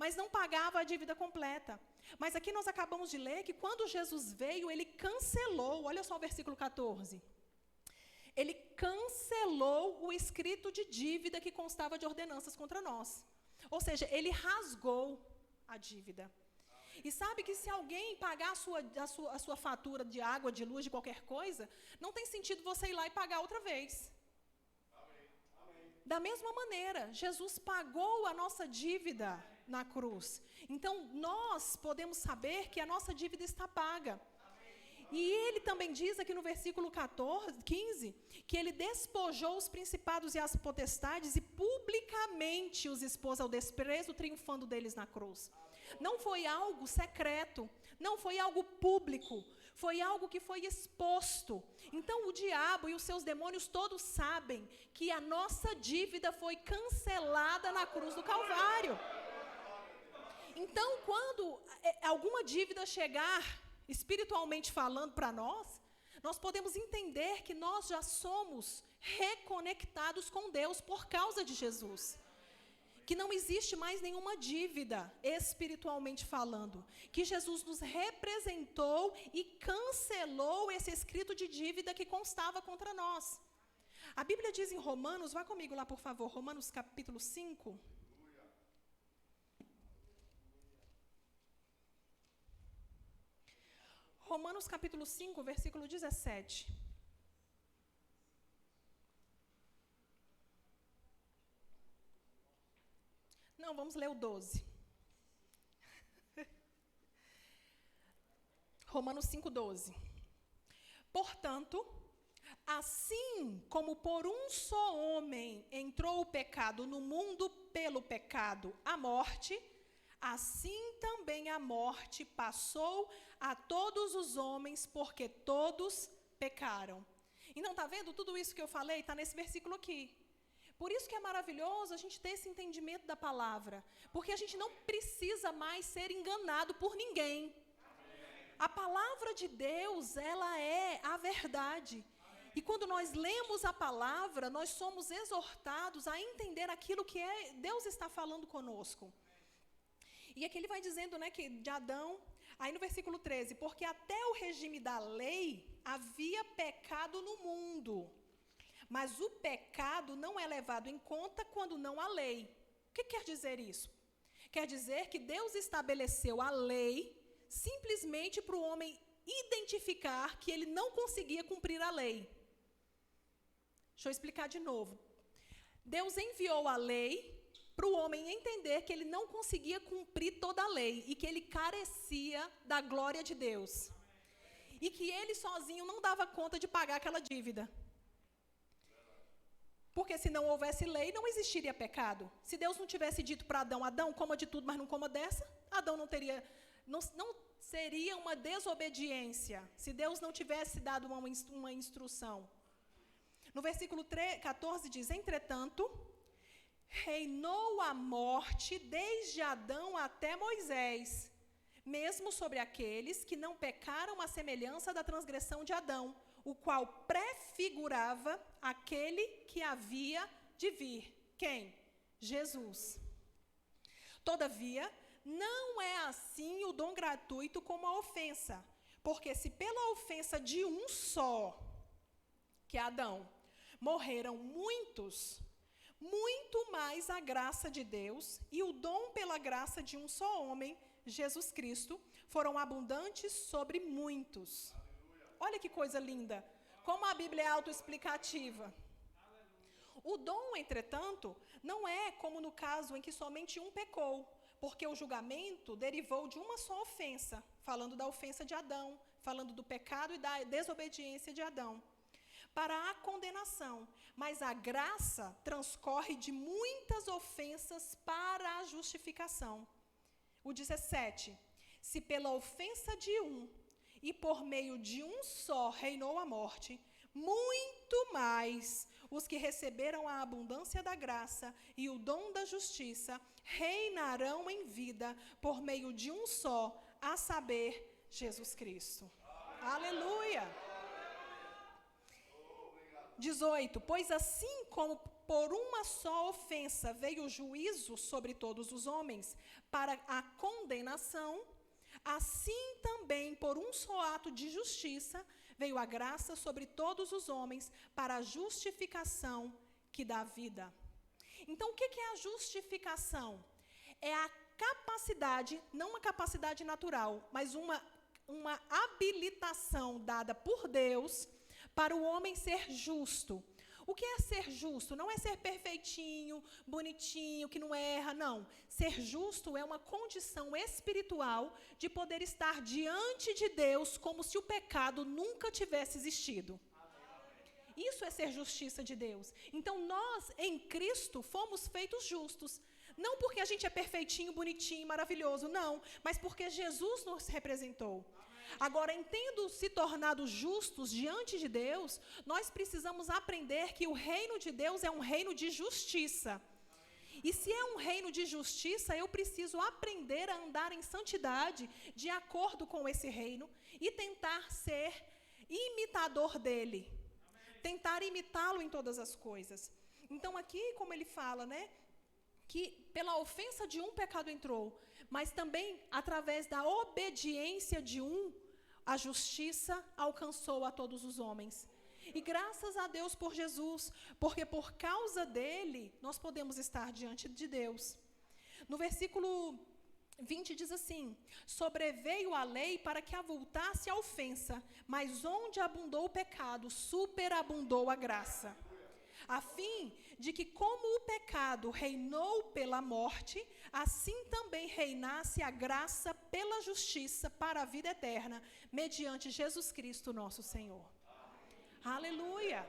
Mas não pagava a dívida completa. Mas aqui nós acabamos de ler que quando Jesus veio, ele cancelou, olha só o versículo 14. Ele cancelou o escrito de dívida que constava de ordenanças contra nós. Ou seja, ele rasgou a dívida. E sabe que se alguém pagar a sua fatura de água, de luz, de qualquer coisa, não tem sentido você ir lá e pagar outra vez. Da mesma maneira, Jesus pagou a nossa dívida na cruz. Então, nós podemos saber que a nossa dívida está paga. E ele também diz aqui no versículo 15, que ele despojou os principados e as potestades e publicamente os expôs ao desprezo, triunfando deles na cruz. Não foi algo secreto, não foi algo público, foi algo que foi exposto. Então o diabo e os seus demônios todos sabem que a nossa dívida foi cancelada na cruz do Calvário. Então, quando alguma dívida chegar, espiritualmente falando para nós, nós podemos entender que nós já somos reconectados com Deus por causa de Jesus. que não existe mais nenhuma dívida, espiritualmente falando, que Jesus nos representou e cancelou esse escrito de dívida que constava contra nós. A Bíblia diz em Romanos, vá comigo lá, por favor, Romanos capítulo 5. Romanos capítulo 5, versículo 17. Não, vamos ler o 12. Romanos 5, 12. Portanto, assim como por um só homem entrou o pecado no mundo pelo pecado, a morte, assim também a morte passou a todos os homens, porque todos pecaram. Então, está vendo? Tudo isso que eu falei está nesse versículo aqui. Por isso que é maravilhoso a gente ter esse entendimento da palavra, porque a gente não precisa mais ser enganado por ninguém. A palavra de Deus, ela é a verdade. E quando nós lemos a palavra, nós somos exortados a entender aquilo que Deus está falando conosco. E aqui ele vai dizendo, né, que de Adão, aí no versículo 13, porque até o regime da lei havia pecado no mundo, mas o pecado não é levado em conta quando não há lei. O que quer dizer isso? Quer dizer que Deus estabeleceu a lei simplesmente para o homem identificar que ele não conseguia cumprir a lei. Deixa eu explicar de novo. Deus enviou a lei para o homem entender que ele não conseguia cumprir toda a lei e que ele carecia da glória de Deus. E que ele sozinho não dava conta de pagar aquela dívida. Porque se não houvesse lei, não existiria pecado. Se Deus não tivesse dito para Adão, Adão, coma de tudo, mas não coma dessa, Adão não teria, não seria uma desobediência, se Deus não tivesse dado uma instrução. No versículo 14 diz, entretanto, reinou a morte desde Adão até Moisés, mesmo sobre aqueles que não pecaram à semelhança da transgressão de Adão, o qual prefigurava aquele que havia de vir. Quem? Jesus. Todavia, não é assim o dom gratuito como a ofensa, porque se pela ofensa de um só, que é Adão, morreram muitos, muito mais a graça de Deus e o dom pela graça de um só homem, Jesus Cristo, foram abundantes sobre muitos. Olha que coisa linda, como a Bíblia é autoexplicativa. O dom, entretanto, não é como no caso em que somente um pecou, porque o julgamento derivou de uma só ofensa, falando da ofensa de Adão, falando do pecado e da desobediência de Adão, para a condenação. Mas a graça transcorre de muitas ofensas para a justificação. O 17, se pela ofensa de um e por meio de um só reinou a morte, muito mais os que receberam a abundância da graça e o dom da justiça reinarão em vida por meio de um só, a saber, Jesus Cristo. Aleluia! 18, pois assim como por uma só ofensa veio o juízo sobre todos os homens para a condenação, assim também por um só ato de justiça veio a graça sobre todos os homens para a justificação que dá vida. Então, o que é a justificação? É a capacidade, não uma capacidade natural, mas uma habilitação dada por Deus para o homem ser justo. O que é ser justo? Não é ser perfeitinho, bonitinho, que não erra, não. Ser justo é uma condição espiritual de poder estar diante de Deus como se o pecado nunca tivesse existido. Isso é ser justiça de Deus. Então, nós, em Cristo, fomos feitos justos. Não porque a gente é perfeitinho, bonitinho, maravilhoso, não. Mas porque Jesus nos representou. Agora, tendo se tornado justos diante de Deus, nós precisamos aprender que o reino de Deus é um reino de justiça. E se é um reino de justiça, eu preciso aprender a andar em santidade, de acordo com esse reino, e tentar ser imitador dele. Tentar imitá-lo em todas as coisas. Então, aqui, como ele fala, né? que pela ofensa de um pecado entrou, mas também através da obediência de um, a justiça alcançou a todos os homens. E graças a Deus por Jesus, porque por causa dele, nós podemos estar diante de Deus. No versículo 20 diz assim: sobreveio a lei para que avultasse a ofensa, mas onde abundou o pecado, superabundou a graça. A fim de que, como o pecado reinou pela morte, assim também reinasse a graça pela justiça para a vida eterna, mediante Jesus Cristo nosso Senhor. Aleluia!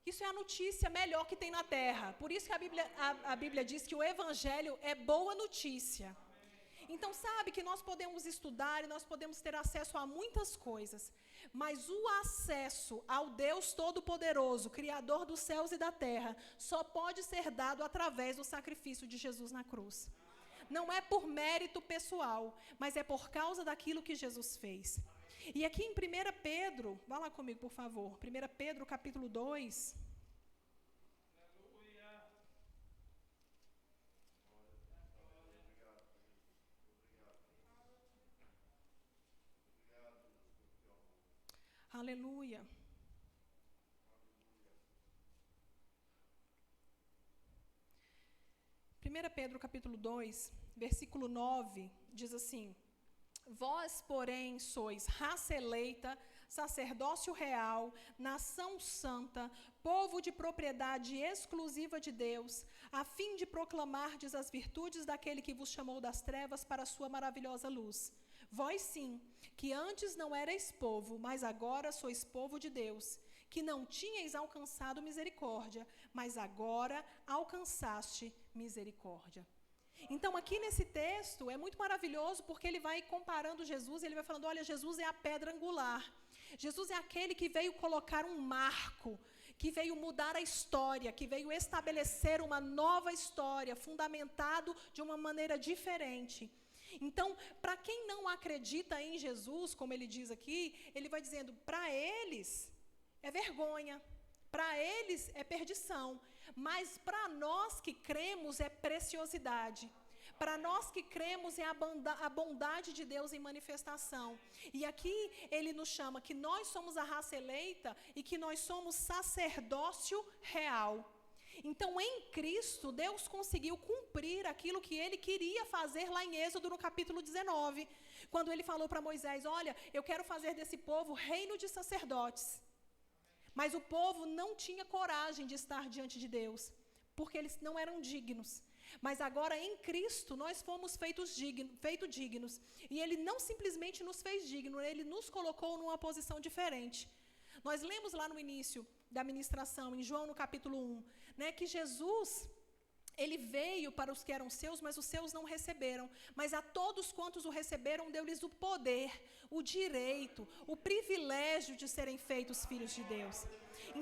Isso é a notícia melhor que tem na terra. Por isso que a Bíblia diz que o Evangelho é boa notícia. Então, sabe que nós podemos estudar e nós podemos ter acesso a muitas coisas, mas o acesso ao Deus Todo-Poderoso, Criador dos céus e da terra, só pode ser dado através do sacrifício de Jesus na cruz. Não é por mérito pessoal, mas é por causa daquilo que Jesus fez. E aqui em 1 Pedro, vá lá comigo, por favor, 1 Pedro capítulo 2. Aleluia. Primeira Pedro capítulo 2, versículo 9, diz assim: vós, porém, sois raça eleita, sacerdócio real, nação santa, povo de propriedade exclusiva de Deus, a fim de proclamardes as virtudes daquele que vos chamou das trevas para a sua maravilhosa luz. Vós sim, que antes não erais povo, mas agora sois povo de Deus, que não tinhais alcançado misericórdia, mas agora alcançaste misericórdia. Então, aqui nesse texto, é muito maravilhoso, porque ele vai comparando Jesus, ele vai falando, olha, Jesus é a pedra angular. Jesus é aquele que veio colocar um marco, que veio mudar a história, que veio estabelecer uma nova história, fundamentado de uma maneira diferente. Então, para quem não acredita em Jesus, como ele diz aqui, ele vai dizendo, para eles é vergonha, para eles é perdição, mas para nós que cremos é preciosidade. Para nós que cremos é a bondade de Deus em manifestação. E aqui ele nos chama que nós somos a raça eleita e que nós somos sacerdócio real. Então, em Cristo, Deus conseguiu cumprir aquilo que ele queria fazer lá em Êxodo, no capítulo 19, quando ele falou para Moisés, olha, eu quero fazer desse povo reino de sacerdotes. Mas o povo não tinha coragem de estar diante de Deus, porque eles não eram dignos. Mas agora em Cristo nós fomos feitos dignos. E ele não simplesmente nos fez dignos, ele nos colocou numa posição diferente. Nós lemos lá no início da ministração, em João no capítulo 1, né, que Jesus, ele veio para os que eram seus, mas os seus não receberam. Mas a todos quantos o receberam, deu-lhes o poder, o direito, o privilégio de serem feitos filhos de Deus.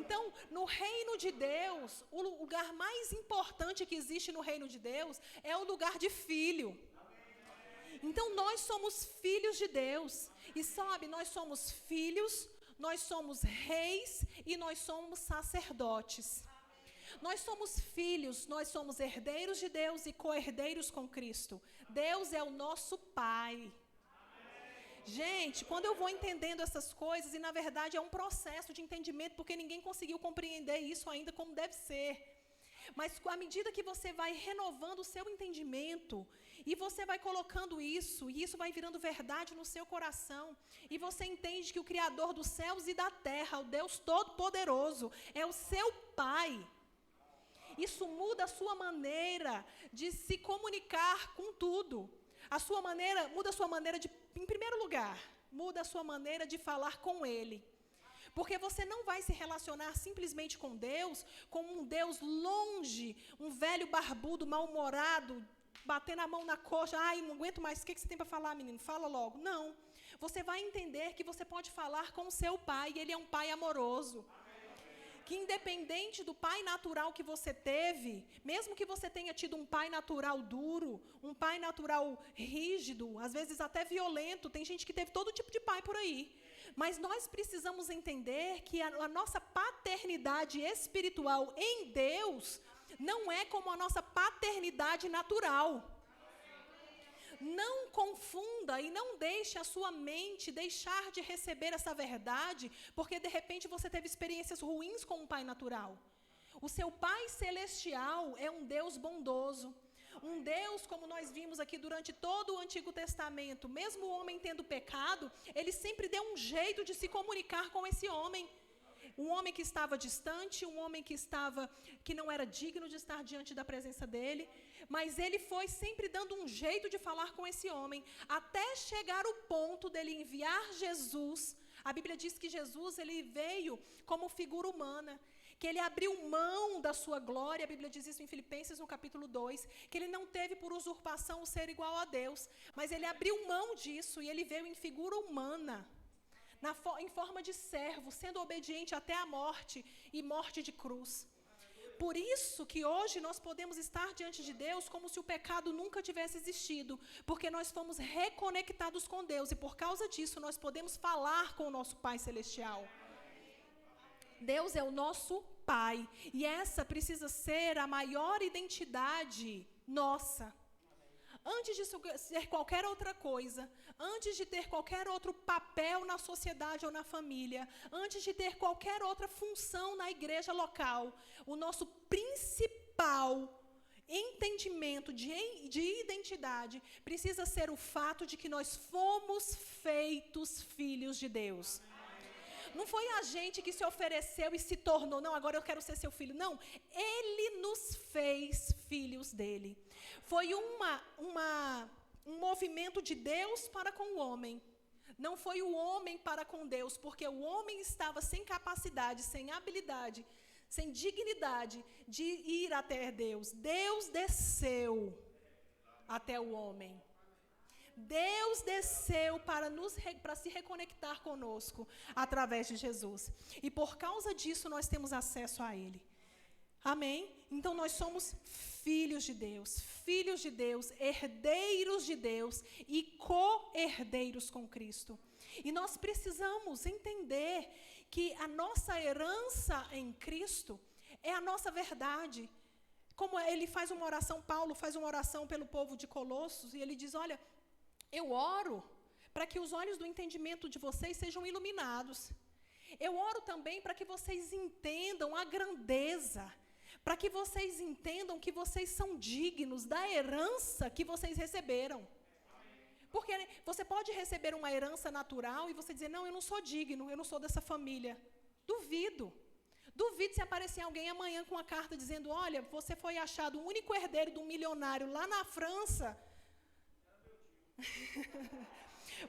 Então, no reino de Deus, o lugar mais importante que existe no reino de Deus é o lugar de filho. Então, nós somos filhos de Deus. E sabe, nós somos filhos, nós somos reis e nós somos sacerdotes. Nós somos filhos, nós somos herdeiros de Deus e co-herdeiros com Cristo. Deus é o nosso Pai. Gente, quando eu vou entendendo essas coisas, e na verdade é um processo de entendimento, porque ninguém conseguiu compreender isso ainda como deve ser. Mas à medida que você vai renovando o seu entendimento, e você vai colocando isso, e isso vai virando verdade no seu coração, e você entende que o Criador dos céus e da terra, o Deus Todo-Poderoso, é o seu Pai. Isso muda a sua maneira de se comunicar com tudo. Muda a sua maneira de, em primeiro lugar, muda a sua maneira de falar com Ele. Porque você não vai se relacionar simplesmente com Deus, como um Deus longe, um velho barbudo, mal-humorado, batendo a mão na coxa, ai, não aguento mais, o que você tem para falar, menino? Fala logo. Não, você vai entender que você pode falar com o seu Pai, e Ele é um Pai amoroso. Que independente do pai natural que você teve, mesmo que você tenha tido um pai natural duro, um pai natural rígido, às vezes até violento, tem gente que teve todo tipo de pai por aí. Mas nós precisamos entender que a nossa paternidade espiritual em Deus Não é como a nossa paternidade natural. Não confunda e não deixe a sua mente deixar de receber essa verdade, porque de repente você teve experiências ruins com um pai natural. O seu Pai Celestial é um Deus bondoso. Um Deus, como nós vimos aqui durante todo o Antigo Testamento, mesmo o homem tendo pecado, ele sempre deu um jeito de se comunicar com esse homem. Um homem que estava distante, um homem que não era digno de estar diante da presença dele, mas ele foi sempre dando um jeito de falar com esse homem, até chegar o ponto dele enviar Jesus. A Bíblia diz que Jesus ele veio como figura humana, que ele abriu mão da sua glória. A Bíblia diz isso em Filipenses no capítulo 2, que ele não teve por usurpação o ser igual a Deus, mas ele abriu mão disso e ele veio em figura humana, em forma de servo, sendo obediente até a morte e morte de cruz. Por isso que hoje nós podemos estar diante de Deus como se o pecado nunca tivesse existido, porque nós fomos reconectados com Deus e por causa disso nós podemos falar com o nosso Pai Celestial. Deus é o nosso Pai e essa precisa ser a maior identidade nossa. Antes de ser qualquer outra coisa, antes de ter qualquer outro papel na sociedade ou na família, antes de ter qualquer outra função na igreja local, o nosso principal entendimento de identidade precisa ser o fato de que nós fomos feitos filhos de Deus. Não foi a gente que se ofereceu e se tornou, não, agora eu quero ser seu filho. Não, Ele nos fez filhos dele. Foi um movimento de Deus para com o homem. Não foi o homem para com Deus, porque o homem estava sem capacidade, sem habilidade, sem dignidade de ir até Deus. Deus desceu até o homem. Deus desceu para se reconectar conosco através de Jesus. E por causa disso nós temos acesso a Ele. Amém? Então nós somos filhos de Deus, herdeiros de Deus e co-herdeiros com Cristo. E nós precisamos entender que a nossa herança em Cristo é a nossa verdade. Como ele faz uma oração, Paulo faz uma oração pelo povo de Colossos, e ele diz, olha, eu oro para que os olhos do entendimento de vocês sejam iluminados. Eu oro também para que vocês entendam a grandeza, para que vocês entendam que vocês são dignos da herança que vocês receberam. Porque você pode receber uma herança natural e você dizer, não, eu não sou digno, eu não sou dessa família. Duvido. Duvido se aparecer alguém amanhã com uma carta dizendo, olha, você foi achado o único herdeiro de um milionário lá na França.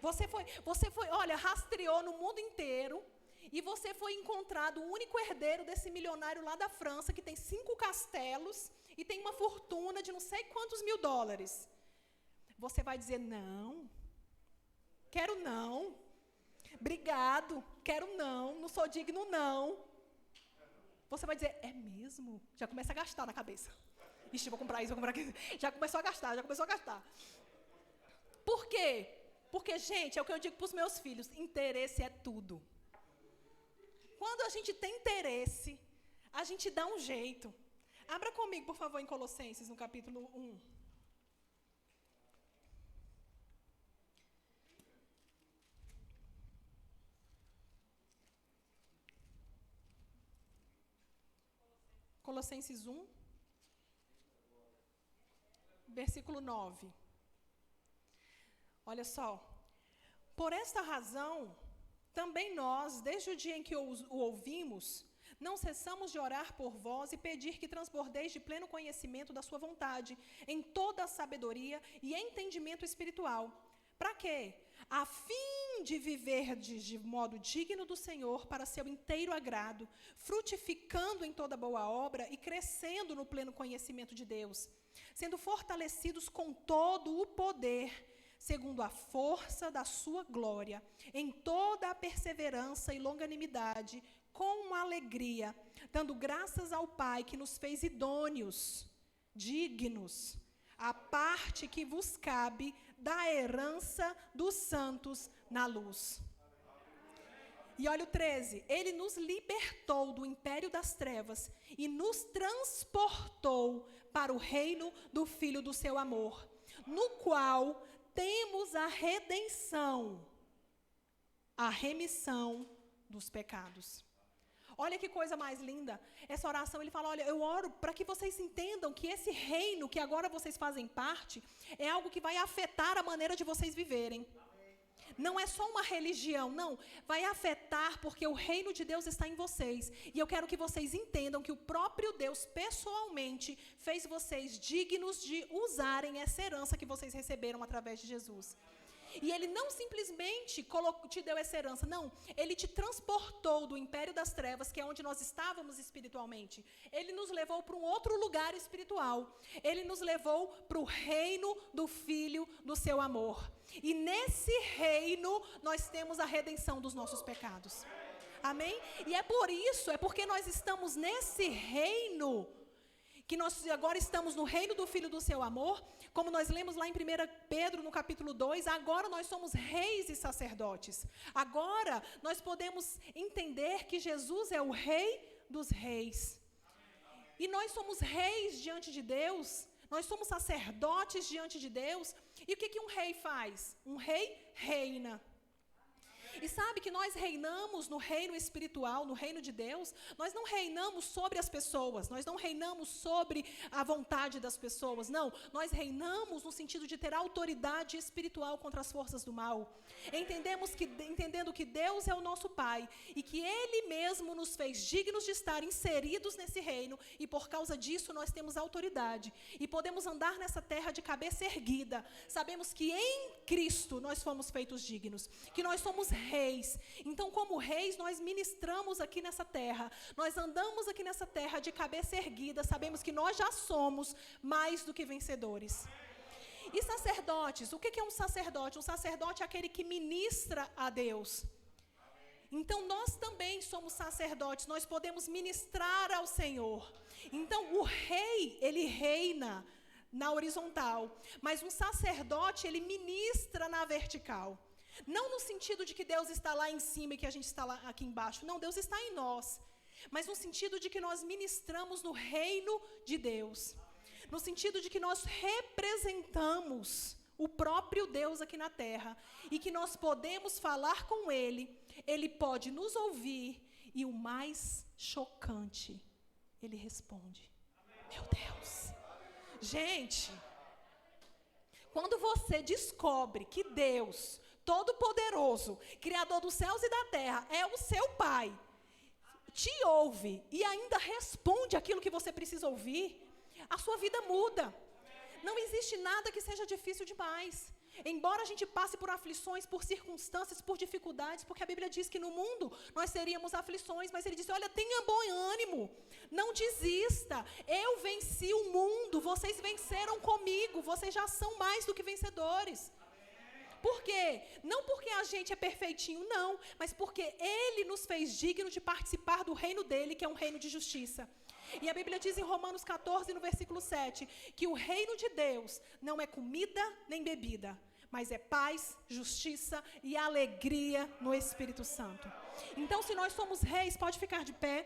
Você foi, olha, rastreou no mundo inteiro e você foi encontrado o único herdeiro desse milionário lá da França, que tem 5 castelos e tem uma fortuna de não sei quantos mil dólares. Você vai dizer, não, quero não, obrigado, quero não sou digno não. Você vai dizer, é mesmo? Já começa a gastar na cabeça. Ixi, vou comprar isso, vou comprar aquilo. Já começou a gastar. Por quê? Porque, gente, é o que eu digo para os meus filhos, interesse é tudo. Quando a gente tem interesse, a gente dá um jeito. Abra comigo, por favor, em Colossenses, no capítulo 1. Colossenses 1, versículo 9. Olha só. Por esta razão, também nós, desde o dia em que o ouvimos, não cessamos de orar por vós e pedir que transbordeis de pleno conhecimento da sua vontade, em toda a sabedoria e entendimento espiritual. Para quê? A fim de viverdes de modo digno do Senhor para seu inteiro agrado, frutificando em toda boa obra e crescendo no pleno conhecimento de Deus, sendo fortalecidos com todo o poder, segundo a força da sua glória, em toda a perseverança e longanimidade, com alegria, dando graças ao Pai que nos fez idôneos, dignos, a parte que vos cabe da herança dos santos na luz. E olha o 13. Ele nos libertou do império das trevas e nos transportou para o reino do Filho do seu amor, no qual temos a redenção, a remissão dos pecados. Olha que coisa mais linda. Essa oração, ele fala, olha, eu oro para que vocês entendam que esse reino que agora vocês fazem parte é algo que vai afetar a maneira de vocês viverem. Não é só uma religião, não. Vai afetar porque o reino de Deus está em vocês. E eu quero que vocês entendam que o próprio Deus, pessoalmente, fez vocês dignos de usarem essa herança que vocês receberam através de Jesus. E Ele não simplesmente te deu essa herança, não. Ele te transportou do império das trevas, que é onde nós estávamos espiritualmente. Ele nos levou para um outro lugar espiritual. Ele nos levou para o reino do Filho do seu amor. E nesse reino, nós temos a redenção dos nossos pecados. Amém? E é por isso, é porque nós estamos nesse reino, que nós agora estamos no reino do Filho do seu amor, como nós lemos lá em 1 Pedro, no capítulo 2, agora nós somos reis e sacerdotes. Agora nós podemos entender que Jesus é o rei dos reis. E nós somos reis diante de Deus, nós somos sacerdotes diante de Deus. E o que um rei faz? Um rei reina. E sabe que nós reinamos no reino espiritual, no reino de Deus. Nós não reinamos sobre as pessoas, nós não reinamos sobre a vontade das pessoas, não. Nós reinamos no sentido de ter autoridade espiritual contra as forças do mal. Entendendo que Deus é o nosso Pai e que Ele mesmo nos fez dignos de estar inseridos nesse reino, e por causa disso nós temos autoridade e podemos andar nessa terra de cabeça erguida. Sabemos que em Cristo nós fomos feitos dignos, que nós somos reis. Então, como reis, nós ministramos aqui nessa terra, nós andamos aqui nessa terra de cabeça erguida, sabemos que nós já somos mais do que vencedores. E sacerdotes, o que é um sacerdote? Um sacerdote é aquele que ministra a Deus. Então, nós também somos sacerdotes, nós podemos ministrar ao Senhor. Então, o rei, ele reina na horizontal, mas um sacerdote, ele ministra na vertical. Não no sentido de que Deus está lá em cima e que a gente está lá aqui embaixo. Não, Deus está em nós. Mas no sentido de que nós ministramos no reino de Deus. No sentido de que nós representamos o próprio Deus aqui na terra. E que nós podemos falar com Ele. Ele pode nos ouvir. E o mais chocante, Ele responde. Meu Deus. Gente, quando você descobre que Deus Todo-Poderoso, Criador dos céus e da terra, é o seu Pai, te ouve e ainda responde aquilo que você precisa ouvir, a sua vida muda. Não existe nada que seja difícil demais. Embora a gente passe por aflições, por circunstâncias, por dificuldades, porque a Bíblia diz que no mundo nós teríamos aflições, mas Ele diz, olha, tenha bom ânimo, não desista, eu venci o mundo, vocês venceram comigo, vocês já são mais do que vencedores. Por quê? Não porque a gente é perfeitinho, não, mas porque Ele nos fez dignos de participar do reino dEle, que é um reino de justiça. E a Bíblia diz em Romanos 14, no versículo 7, que o reino de Deus não é comida nem bebida, mas é paz, justiça e alegria no Espírito Santo. Então, se nós somos reis, pode ficar de pé.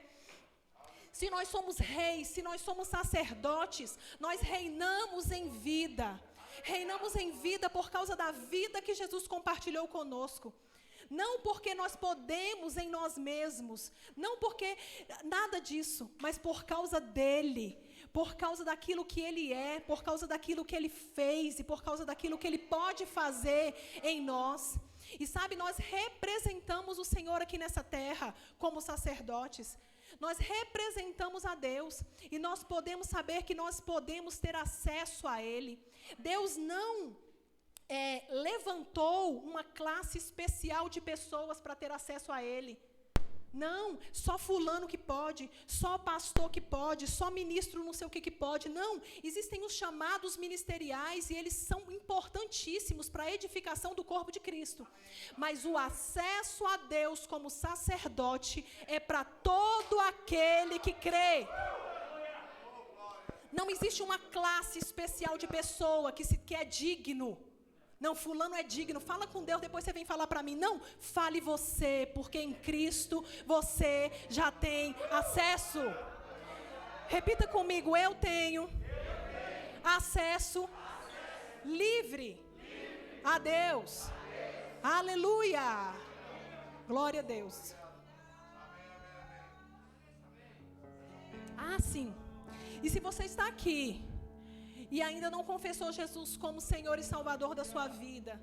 Se nós somos reis, se nós somos sacerdotes, nós reinamos em vida. Reinamos em vida por causa da vida que Jesus compartilhou conosco. Não porque nós podemos em nós mesmos, não porque nada disso, mas por causa dEle, por causa daquilo que Ele é, por causa daquilo que Ele fez e por causa daquilo que Ele pode fazer em nós. E sabe, nós representamos o Senhor aqui nessa terra como sacerdotes. Nós representamos a Deus e nós podemos saber que nós podemos ter acesso a Ele. Deus não levantou uma classe especial de pessoas para ter acesso a Ele. Não, só fulano que pode, só pastor que pode, só ministro não sei o que pode. Não, existem os chamados ministeriais e eles são importantíssimos para a edificação do corpo de Cristo. Mas o acesso a Deus como sacerdote é para todo aquele que crê. Não existe uma classe especial de pessoa que é digno. Não, fulano é digno, fala com Deus, depois você vem falar para mim. Não, fale você, porque em Cristo você já tem acesso. Repita comigo, eu tenho acesso livre a Deus. Aleluia. Glória a Deus. Ah, sim. E se você está aqui e ainda não confessou Jesus como Senhor e Salvador da sua vida,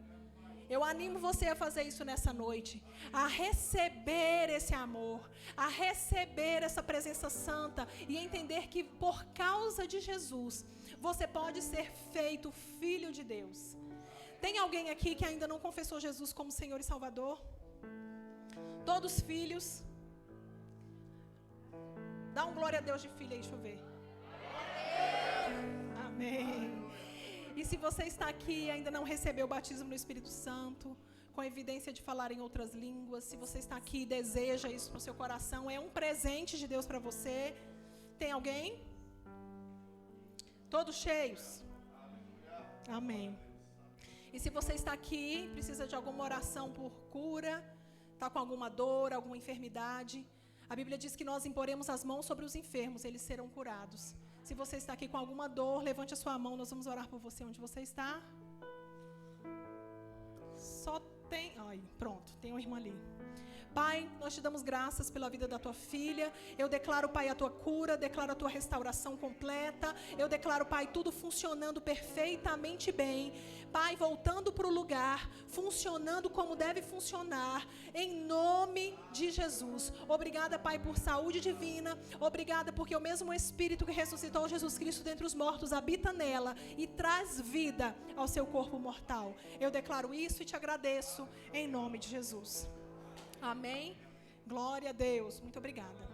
eu animo você a fazer isso nessa noite, a receber esse amor, a receber essa presença santa e entender que por causa de Jesus, você pode ser feito filho de Deus. Tem alguém aqui que ainda não confessou Jesus como Senhor e Salvador? Todos filhos? Dá um glória a Deus de filho aí, deixa eu ver. Amém. E se você está aqui e ainda não recebeu o batismo no Espírito Santo, com evidência de falar em outras línguas, se você está aqui e deseja isso no seu coração, é um presente de Deus para você. Tem alguém? Todos cheios? Amém. E se você está aqui, precisa de alguma oração por cura, está com alguma dor, alguma enfermidade, a Bíblia diz que nós imporemos as mãos sobre os enfermos, eles serão curados. Se você está aqui com alguma dor, levante a sua mão, nós vamos orar por você onde você está. Só tem... Ai, pronto, tem uma irmã ali. Pai, nós te damos graças pela vida da tua filha. Eu declaro, Pai, a tua cura, declaro a tua restauração completa. Eu declaro, Pai, tudo funcionando perfeitamente bem. Pai, voltando para o lugar, funcionando como deve funcionar, em nome de Jesus. Obrigada, Pai, por saúde divina. Obrigada porque o mesmo Espírito que ressuscitou Jesus Cristo dentre os mortos habita nela e traz vida ao seu corpo mortal. Eu declaro isso e te agradeço em nome de Jesus. Amém. Glória a Deus. Muito obrigada.